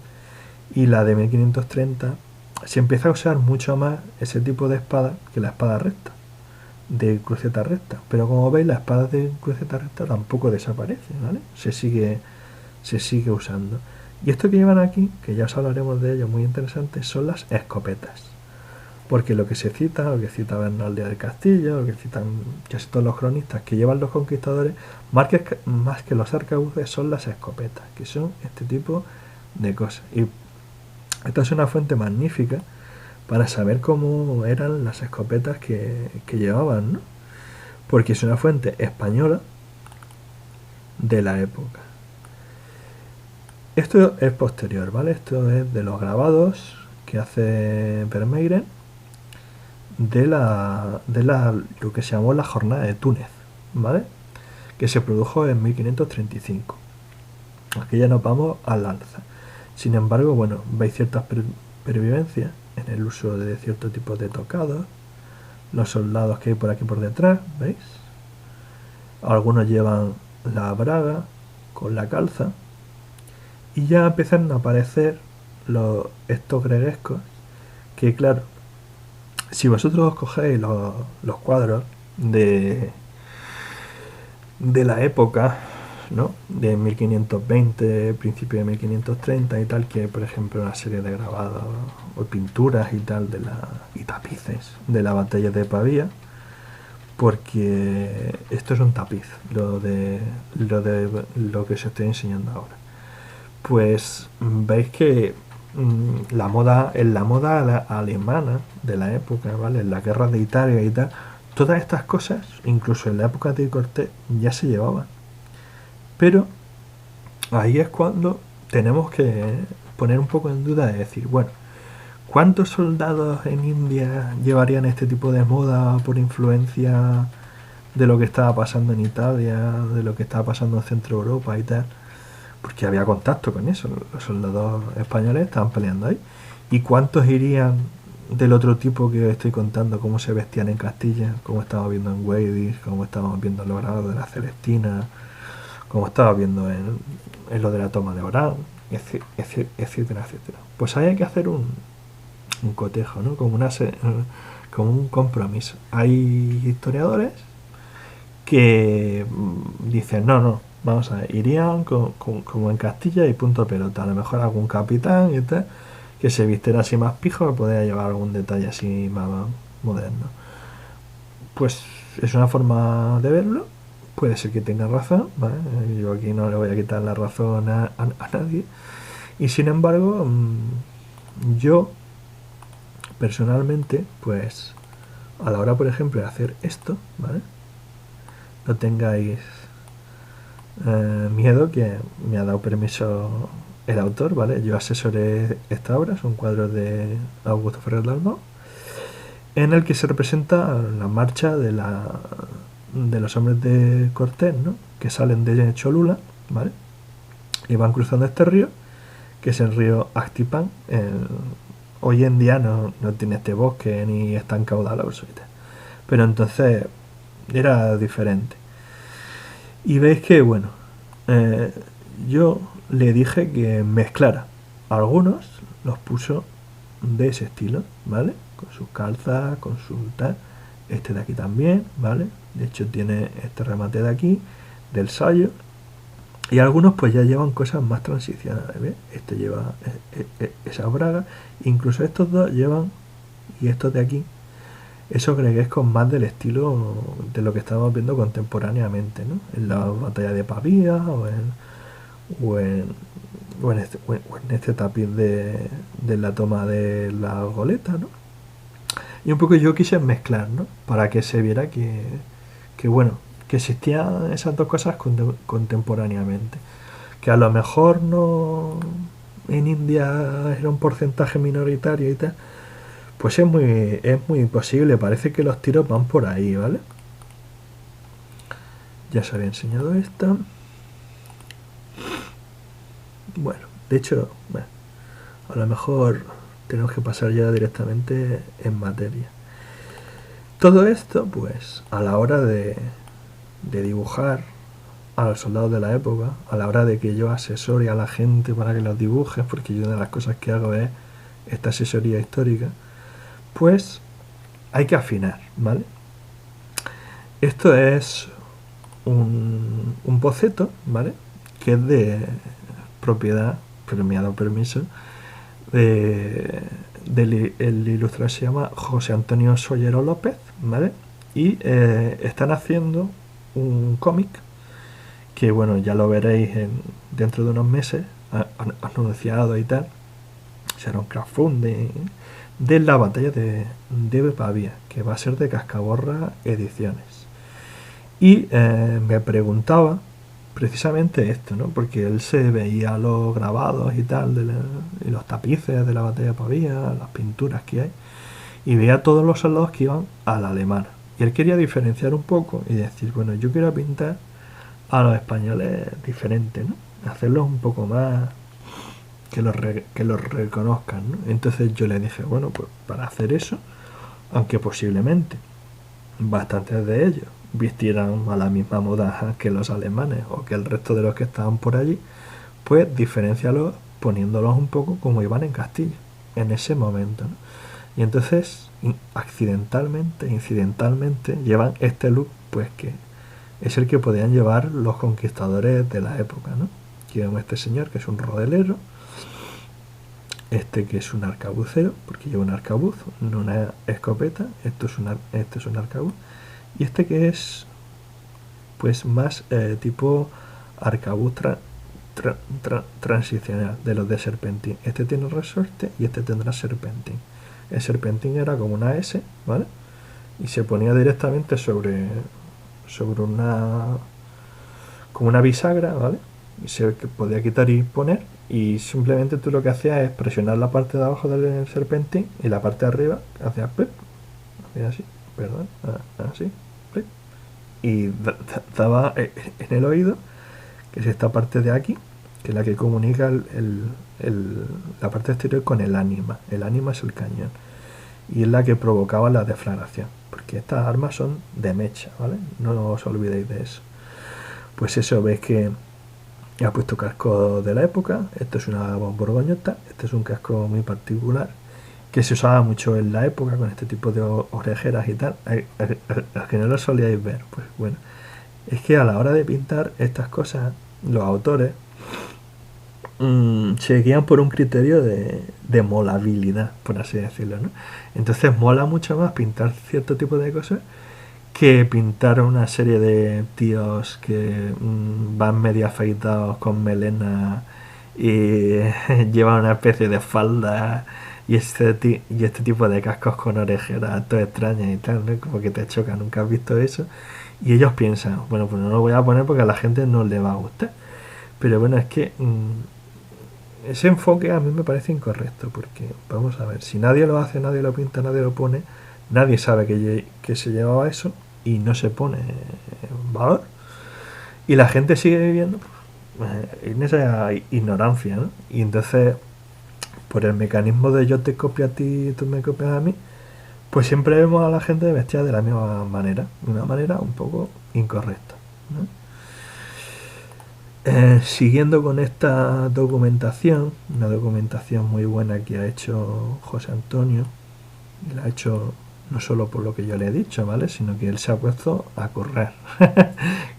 y la de 1530, se empieza a usar mucho más ese tipo de espada que la espada recta, de cruceta recta. Pero como veis, la espada de cruceta recta tampoco desaparece, ¿vale? Se sigue usando. Y esto que llevan aquí, que ya os hablaremos de ello, muy interesante, son las escopetas. Porque lo que se cita, lo que cita Bernal del Castillo, lo que citan casi todos los cronistas que llevan los conquistadores, más que los arcabuces, son las escopetas, que son este tipo de cosas. Y esta es una fuente magnífica para saber cómo eran las escopetas que llevaban, ¿no? Porque es una fuente española de la época. Esto es posterior, ¿vale? Esto es de los grabados que hace Vermeeren de lo que se llamó la jornada de Túnez, ¿vale? Que se produjo en 1535. Aquí ya nos vamos al alza. Sin embargo, bueno, veis ciertas pervivencias en el uso de ciertos tipos de tocados, los soldados que hay por aquí por detrás, ¿veis? Algunos llevan la braga con la calza y ya empiezan a aparecer estos greguescos que, claro, si vosotros cogéis los cuadros de la época, ¿no? De 1520, principio de 1530 y tal, que por ejemplo una serie de grabados o pinturas y tal y tapices de la batalla de Pavía, porque esto es un tapiz, lo que os estoy enseñando ahora. Pues veis que en la moda alemana de la época, ¿vale? En la guerra de Italia y tal, todas estas cosas, incluso en la época de Cortés, ya se llevaban. Pero ahí es cuando tenemos que poner un poco en duda de decir, bueno, ¿cuántos soldados en India llevarían este tipo de moda por influencia de lo que estaba pasando en Italia, de lo que estaba pasando en Centro Europa y tal? Porque había contacto con eso, los soldados españoles estaban peleando ahí. ¿Y cuántos irían del otro tipo que estoy contando, cómo se vestían en Castilla, como estamos viendo en Guadix, como estamos viendo en los grados de la Celestina, como estaba viendo en lo de la toma de Orán, etcétera, etcétera? Pues ahí hay que hacer un cotejo, ¿no? Como un compromiso. Hay historiadores que dicen, no, vamos a ver, irían como en Castilla y punto pelota. A lo mejor algún capitán y tal, que se vistiera así más pijo, que podría llevar algún detalle así más moderno. Pues es una forma de verlo. Puede ser que tenga razón, ¿vale? Yo aquí no le voy a quitar la razón a nadie. Y sin embargo, yo personalmente, pues a la hora, por ejemplo, de hacer esto, ¿vale? No tengáis miedo, que me ha dado permiso el autor, ¿vale? Yo asesoré esta obra, son cuadros de Augusto Ferrer Dalmau, en el que se representa la marcha de los hombres de Cortés, ¿no? Que salen de Cholula, ¿vale? Y van cruzando este río, que es el río Actipan. Hoy en día no tiene este bosque ni es tan caudaloso y tal. Pero entonces era diferente. Y veis que, bueno, yo le dije que mezclara. Algunos los puso de ese estilo, ¿vale? Con sus calzas, con su tal. Este de aquí también, ¿vale? De hecho tiene este remate de aquí, del sayo, y algunos pues ya llevan cosas más transicionales, ¿ves? Este lleva esa braga, incluso estos dos llevan, y estos de aquí, esos greguescos más del estilo de lo que estamos viendo contemporáneamente, ¿no? En la batalla de Pavía o en, o en este tapiz de la toma de la goleta, ¿no? Y un poco yo quise mezclar, ¿no? Para que se viera que bueno, que existían esas dos cosas contemporáneamente. Que a lo mejor no en India era un porcentaje minoritario y tal, pues es muy posible. Parece que los tiros van por ahí, ¿vale? Ya os había enseñado esta. Bueno, de hecho, bueno, a lo mejor tenemos que pasar ya directamente en materia. Todo esto, pues, a la hora de dibujar a los soldados de la época, a la hora de que yo asesore a la gente para que los dibuje, porque yo una de las cosas que hago es esta asesoría histórica, pues hay que afinar, ¿vale? Esto es un boceto, ¿vale? Que es de propiedad, pero me ha dado permiso, el ilustrador se llama José Antonio Sollero López, ¿vale? Y están haciendo un cómic que, bueno, ya lo veréis dentro de unos meses, anunciado y tal. Será un crowdfunding de la batalla de Pavía, que va a ser de Cascaborra Ediciones. Y me preguntaba precisamente esto, ¿no? Porque él se veía los grabados y tal, y los tapices de la batalla de Pavía, las pinturas que hay, y veía todos los soldados que iban a la alemana. Y él quería diferenciar un poco y decir, bueno, yo quiero pintar a los españoles diferentes, ¿no? Hacerlos un poco más que los reconozcan, ¿no? Entonces yo le dije, bueno, pues para hacer eso, aunque posiblemente bastantes de ellos vistieran a la misma moda que los alemanes o que el resto de los que estaban por allí, pues diferencialos poniéndolos un poco como iban en Castilla en ese momento, ¿no? Y entonces incidentalmente llevan este look, pues que es el que podían llevar los conquistadores de la época, ¿no? Llevan este señor que es un rodelero, este que es un arcabucero, porque lleva un arcabuz, no una escopeta, este es un arcabuz, y este que es pues más tipo arcabuz transicional de los de serpentín. Este tiene resorte y este tendrá serpentín. El serpentín era como una S, ¿vale? Y se ponía directamente sobre una como una bisagra, ¿vale? Y se podía quitar y poner, y simplemente tú lo que hacías es presionar la parte de abajo del serpentín y la parte de arriba hacías plip, hacía así, perdón, así, plip, y daba en el oído, que es esta parte de aquí, que es la que comunica la parte exterior con el ánima. El ánima es el cañón y es la que provocaba la deflagración, porque estas armas son de mecha, ¿vale? No os olvidéis de eso. Pues eso, veis que ha puesto casco de la época. Esto es una borgoñota, este es un casco muy particular que se usaba mucho en la época con este tipo de orejeras y tal. A que no lo solíais ver, pues bueno, es que a la hora de pintar estas cosas, los autores se guían por un criterio de molabilidad, por así decirlo, ¿no? Entonces mola mucho más pintar cierto tipo de cosas que pintar una serie de tíos que van medio afeitados con melena y llevan una especie de falda y este tipo de cascos con orejeras todo extrañas y tal, ¿no? Como que te choca, nunca has visto eso. Y ellos piensan, bueno, pues no lo voy a poner porque a la gente no le va a gustar. Pero bueno, es que ese enfoque a mí me parece incorrecto, porque vamos a ver, si nadie lo hace, nadie lo pinta, nadie lo pone, nadie sabe que se llevaba eso y no se pone en valor, y la gente sigue viviendo en esa ignorancia, ¿no? Y entonces, por el mecanismo de yo te copio a ti y tú me copias a mí, pues siempre vemos a la gente vestida de la misma manera, de una manera un poco incorrecta, ¿no? Siguiendo con esta documentación, una documentación muy buena que ha hecho José Antonio, y la ha hecho no solo por lo que yo le he dicho, ¿vale? Sino que él se ha puesto a correr.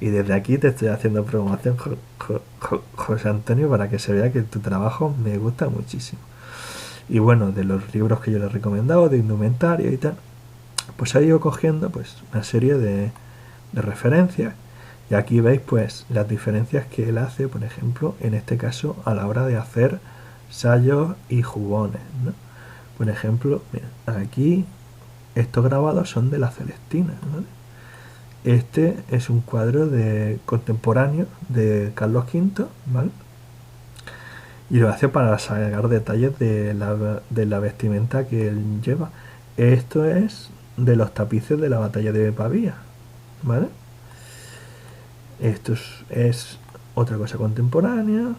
Y desde aquí te estoy haciendo promoción, José Antonio, para que se vea que tu trabajo me gusta muchísimo. Y bueno, de los libros que yo le he recomendado, de indumentaria y tal, pues he ido cogiendo pues una serie de referencias. Y aquí veis pues las diferencias que él hace, por ejemplo, en este caso a la hora de hacer sayos y jubones, ¿no? Por ejemplo, mira, aquí estos grabados son de la Celestina, ¿vale? Este es un cuadro de contemporáneo de Carlos V, ¿vale? Y lo hace para sacar detalles de la vestimenta que él lleva. Esto es de los tapices de la batalla de Pavía, ¿vale? Esto es otra cosa contemporánea.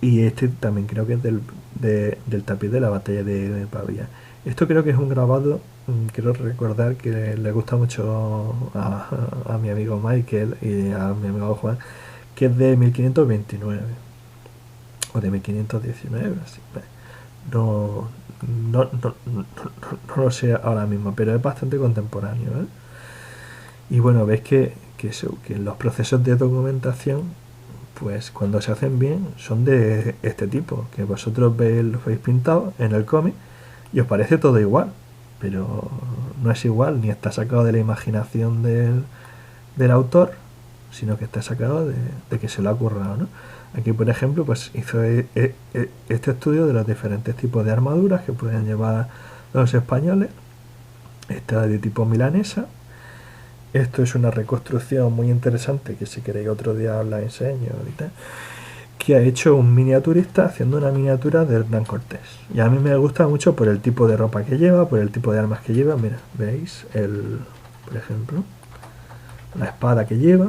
Y este también creo que es del tapiz de la batalla de Pavía. Esto creo que es un grabado, quiero recordar que le gusta mucho a mi amigo Michael y a mi amigo Juan, que es de 1529 o de 1519, así. No, no lo sé ahora mismo, pero es bastante contemporáneo, ¿eh? Y bueno, veis que los procesos de documentación, pues cuando se hacen bien, son de este tipo, que vosotros lo veis pintado en el cómic y os parece todo igual, pero no es igual, ni está sacado de la imaginación del autor, sino que está sacado de que se lo ha currado, ¿no? Aquí, por ejemplo, pues hizo este estudio de los diferentes tipos de armaduras que pueden llevar los españoles. Esta de tipo milanesa. Esto es una reconstrucción muy interesante que si queréis otro día os la enseño ahorita, que ha hecho un miniaturista haciendo una miniatura de Hernán Cortés. Y a mí me gusta mucho por el tipo de ropa que lleva, por el tipo de armas que lleva. Mira, veis, por ejemplo, la espada que lleva,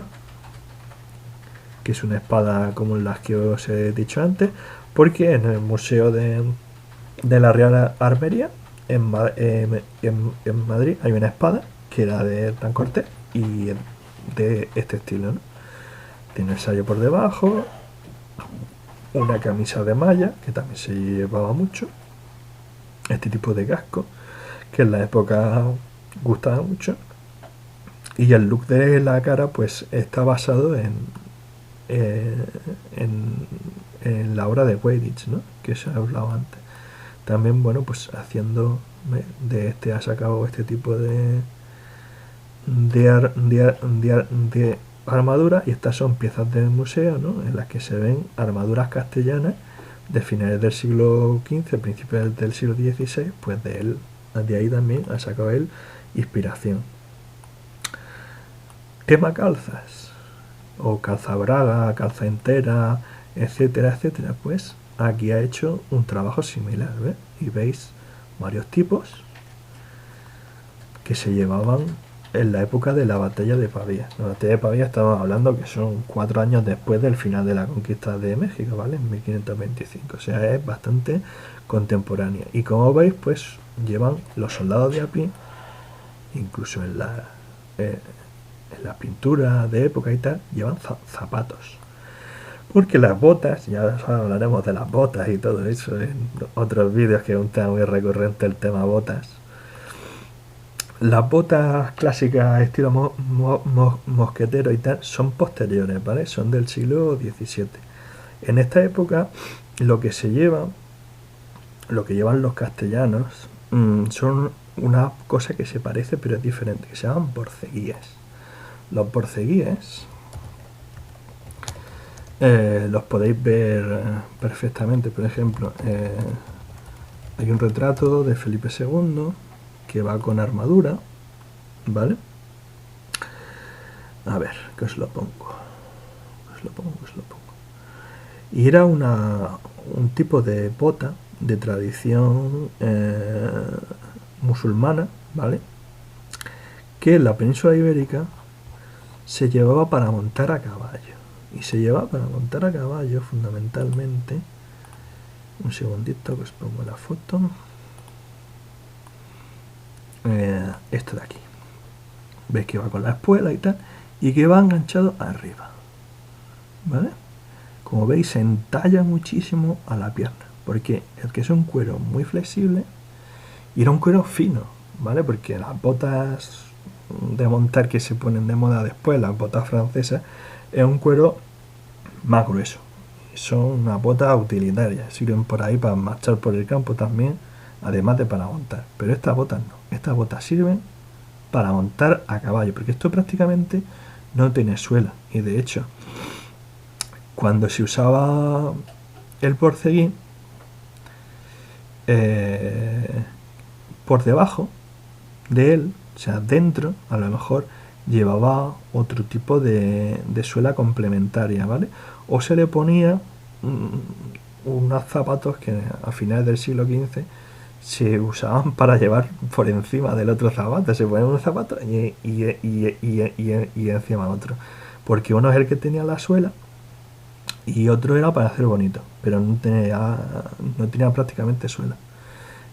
que es una espada como las que os he dicho antes, porque en el Museo de la Real Armería, en Madrid, hay una espada que era de Hernán Cortés y de este estilo, ¿no? Tiene el sello por debajo, una camisa de malla, que también se llevaba mucho, este tipo de casco, que en la época gustaba mucho, y el look de la cara pues está basado eh, en, en la obra de Quidditch, ¿no? Que os he hablado antes. También, bueno, pues haciendo de este ha sacado este tipo de armadura, y estas son piezas del museo, ¿no? En las que se ven armaduras castellanas de finales del siglo XV, principios del siglo XVI, pues de ahí también ha sacado él inspiración. Tema calzas, o calza braga, calza entera, etcétera, etcétera, pues aquí ha hecho un trabajo similar, ¿ves? Y veis varios tipos que se llevaban en la época de la batalla de Pavía. La batalla de Pavía estamos hablando que son 4 años después del final de la conquista de México, ¿vale? En 1525, o sea, es bastante contemporánea. Y como veis, pues llevan los soldados de a pie, incluso en la pintura de época y tal, llevan zapatos. Porque las botas, ya hablaremos de las botas y todo eso en otros vídeos, que es un tema muy recurrente, el tema botas. Las botas clásicas estilo mosquetero y tal son posteriores, ¿vale? Son del siglo XVII. En esta época lo que llevan los castellanos, son una cosa que se parece pero es diferente, que se llaman borceguíes. Los borceguíes los podéis ver perfectamente. Por ejemplo, hay un retrato de Felipe II que va con armadura, ¿vale? A ver, que os lo pongo. Y era un tipo de bota de tradición musulmana, ¿vale? Que en la península ibérica se llevaba para montar a caballo. Y se llevaba para montar a caballo fundamentalmente. Un segundito que os pongo la foto. Esto de aquí. Veis que va con la espuela y tal, y que va enganchado arriba, ¿vale? Como veis, se entalla muchísimo a la pierna, porque es que es un cuero muy flexible Y era un cuero fino, ¿vale? Porque las botas de montar que se ponen de moda después, las botas francesas, es un cuero más grueso. Son unas botas utilitarias, sirven por ahí para marchar por el campo también, además de para montar. Pero estas botas no, estas botas sirven para montar a caballo, porque esto prácticamente no tiene suela. Y de hecho, cuando se usaba el borceguí, por debajo de él, o sea, dentro, a lo mejor llevaba otro tipo de suela complementaria, ¿vale? O se le ponía unos zapatos que a finales del siglo XV se usaban para llevar por encima del otro zapato. Se ponía un zapato y encima otro. Porque uno es el que tenía la suela y otro era para hacer bonito, pero no tenía prácticamente suela.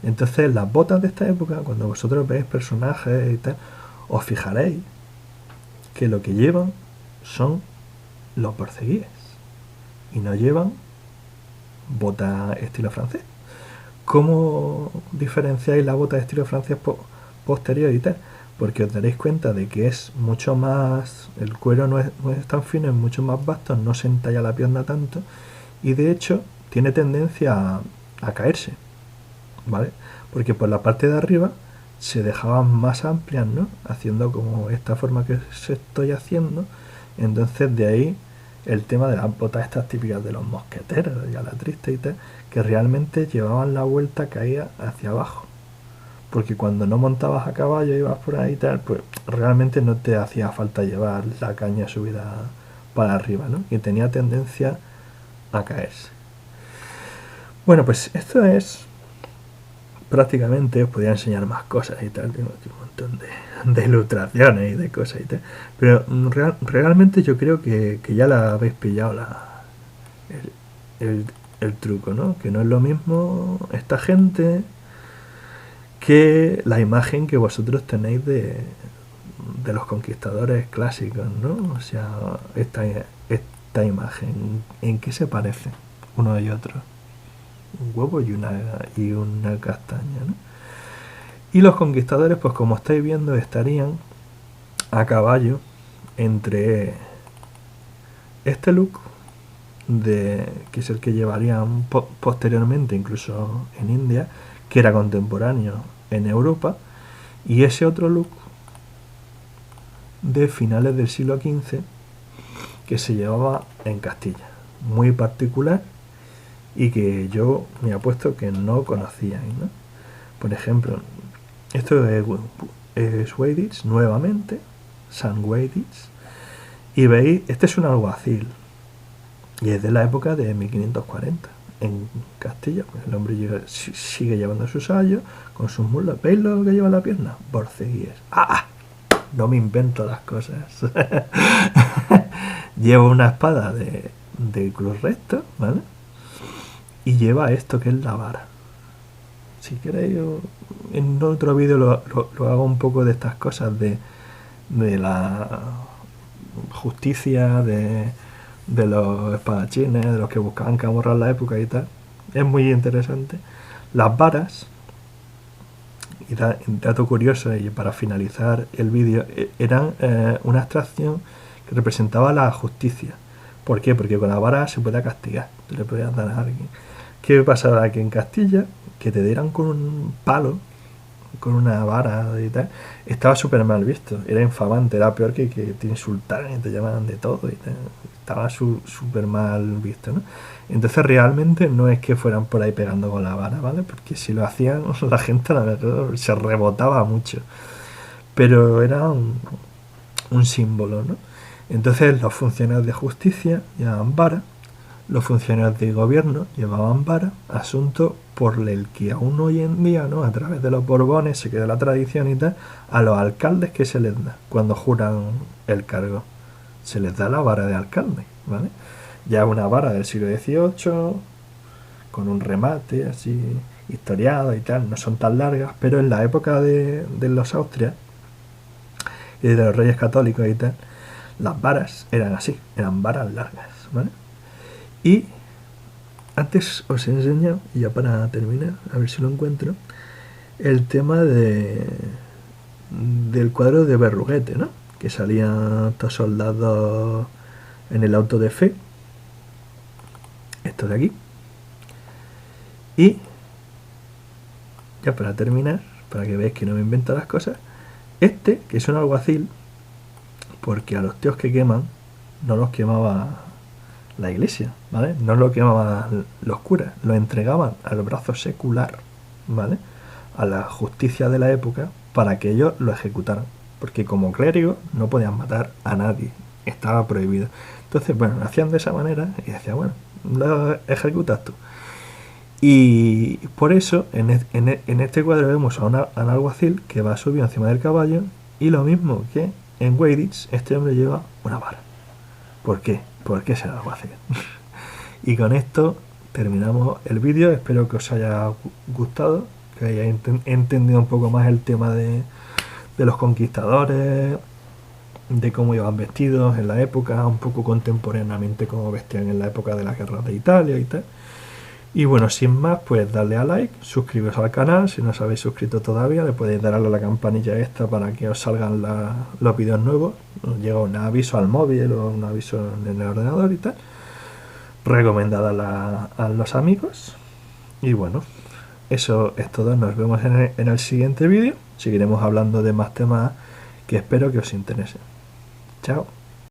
Entonces las botas de esta época, cuando vosotros veis personajes y tal, os fijaréis que lo que llevan son los borceguíes y no llevan botas estilo francés. ¿Cómo diferenciáis la bota de estilo francés posterior y tal? Porque os daréis cuenta de que es mucho más, el cuero no es tan fino, es mucho más vasto, no se entalla la pierna tanto y de hecho tiene tendencia a caerse, ¿vale? Porque por la parte de arriba se dejaban más amplias, ¿no? Haciendo como esta forma que se estoy haciendo. Entonces de ahí el tema de las botas estas típicas de los mosqueteros y a la triste y tal, que realmente llevaban la vuelta caída hacia abajo. Porque cuando no montabas a caballo y ibas por ahí y tal, pues realmente no te hacía falta llevar la caña subida para arriba, ¿no? Y tenía tendencia a caerse. Bueno, pues esto es prácticamente, os podría enseñar más cosas y tal, tengo aquí un montón de ilustraciones y de cosas y tal, pero realmente yo creo que ya la habéis pillado el truco, ¿no? Que no es lo mismo esta gente que la imagen que vosotros tenéis de los conquistadores clásicos, ¿no? O sea, esta imagen, ¿en qué se parecen uno y otro? Un huevo y una castaña, ¿no? Y los conquistadores, pues como estáis viendo, estarían a caballo entre este look, que es el que llevarían posteriormente incluso en India, que era contemporáneo en Europa, y ese otro look de finales del siglo XV que se llevaba en Castilla, muy particular y que yo me apuesto que no conocíais, ¿no? Por ejemplo, esto es Weiditz nuevamente, San Weiditz, y veis, este es un alguacil y es de la época de 1540 en Castilla. Pues el hombre sigue llevando sus sayos con sus mulas. ¿Veis lo que lleva en la pierna? Borceguíes. ¡Ah! No me invento las cosas. Lleva una espada de cruz recta, ¿vale? Y lleva esto que es la vara. Si queréis, en otro vídeo lo hago un poco de estas cosas de la justicia, de los espadachines, de los que buscaban camorrar la época y tal. Es muy interesante. Las varas, y dato curioso, y para finalizar el vídeo, eran una abstracción que representaba la justicia. ¿Por qué? Porque con la vara se puede castigar, le podías dar a alguien. ¿Qué pasaba aquí en Castilla? Que te dieran con un palo, con una vara y tal, estaba súper mal visto, era infamante, era peor que te insultaran y te llamaran de todo y estaba súper mal visto, ¿no? Entonces realmente no es que fueran por ahí pegando con la vara, ¿vale? Porque si lo hacían la gente a lo mejor se rebotaba mucho, pero era un símbolo, ¿no? Entonces los funcionarios de justicia llevaban vara, los funcionarios de gobierno llevaban vara, asunto por el que aún hoy en día, ¿no? A través de los Borbones se queda la tradición y tal, a los alcaldes que se les da cuando juran el cargo. Se les da la vara de alcalde, ¿vale? Ya una vara del siglo XVIII, con un remate así historiado y tal, no son tan largas, pero en la época de los Austrias y de los reyes católicos y tal, las varas eran así, eran varas largas, ¿vale? Y antes os he enseñado, y ya para terminar, a ver si lo encuentro, el tema del cuadro de Berruguete, ¿no? Que salían estos soldados en el auto de fe, esto de aquí. Y ya para terminar, para que veáis que no me invento las cosas, este, que es un alguacil, porque a los tíos que queman no los quemaba la iglesia, ¿vale? No lo quemaban los curas, lo entregaban al brazo secular, ¿vale? A la justicia de la época para que ellos lo ejecutaran, porque como clérigo no podían matar a nadie, estaba prohibido. Entonces, bueno, lo hacían de esa manera y decía, bueno, lo ejecutas tú. Y por eso en este cuadro vemos a un alguacil que va subido encima del caballo y lo mismo que en Weyditch, este hombre lleva una vara. ¿Por qué? Porque es el alguacil. Y con esto terminamos el vídeo. Espero que os haya gustado, que hayáis entendido un poco más el tema de los conquistadores, de cómo iban vestidos en la época, un poco contemporáneamente cómo vestían en la época de las guerras de Italia y tal. Y bueno, sin más, pues darle a like, suscribiros al canal, si no os habéis suscrito todavía, le podéis dar a la campanilla esta para que os salgan los vídeos nuevos, os llega un aviso al móvil o un aviso en el ordenador y tal. Recomendada a los amigos. Y bueno, eso es todo, nos vemos en el siguiente vídeo, seguiremos hablando de más temas que espero que os interesen. Chao.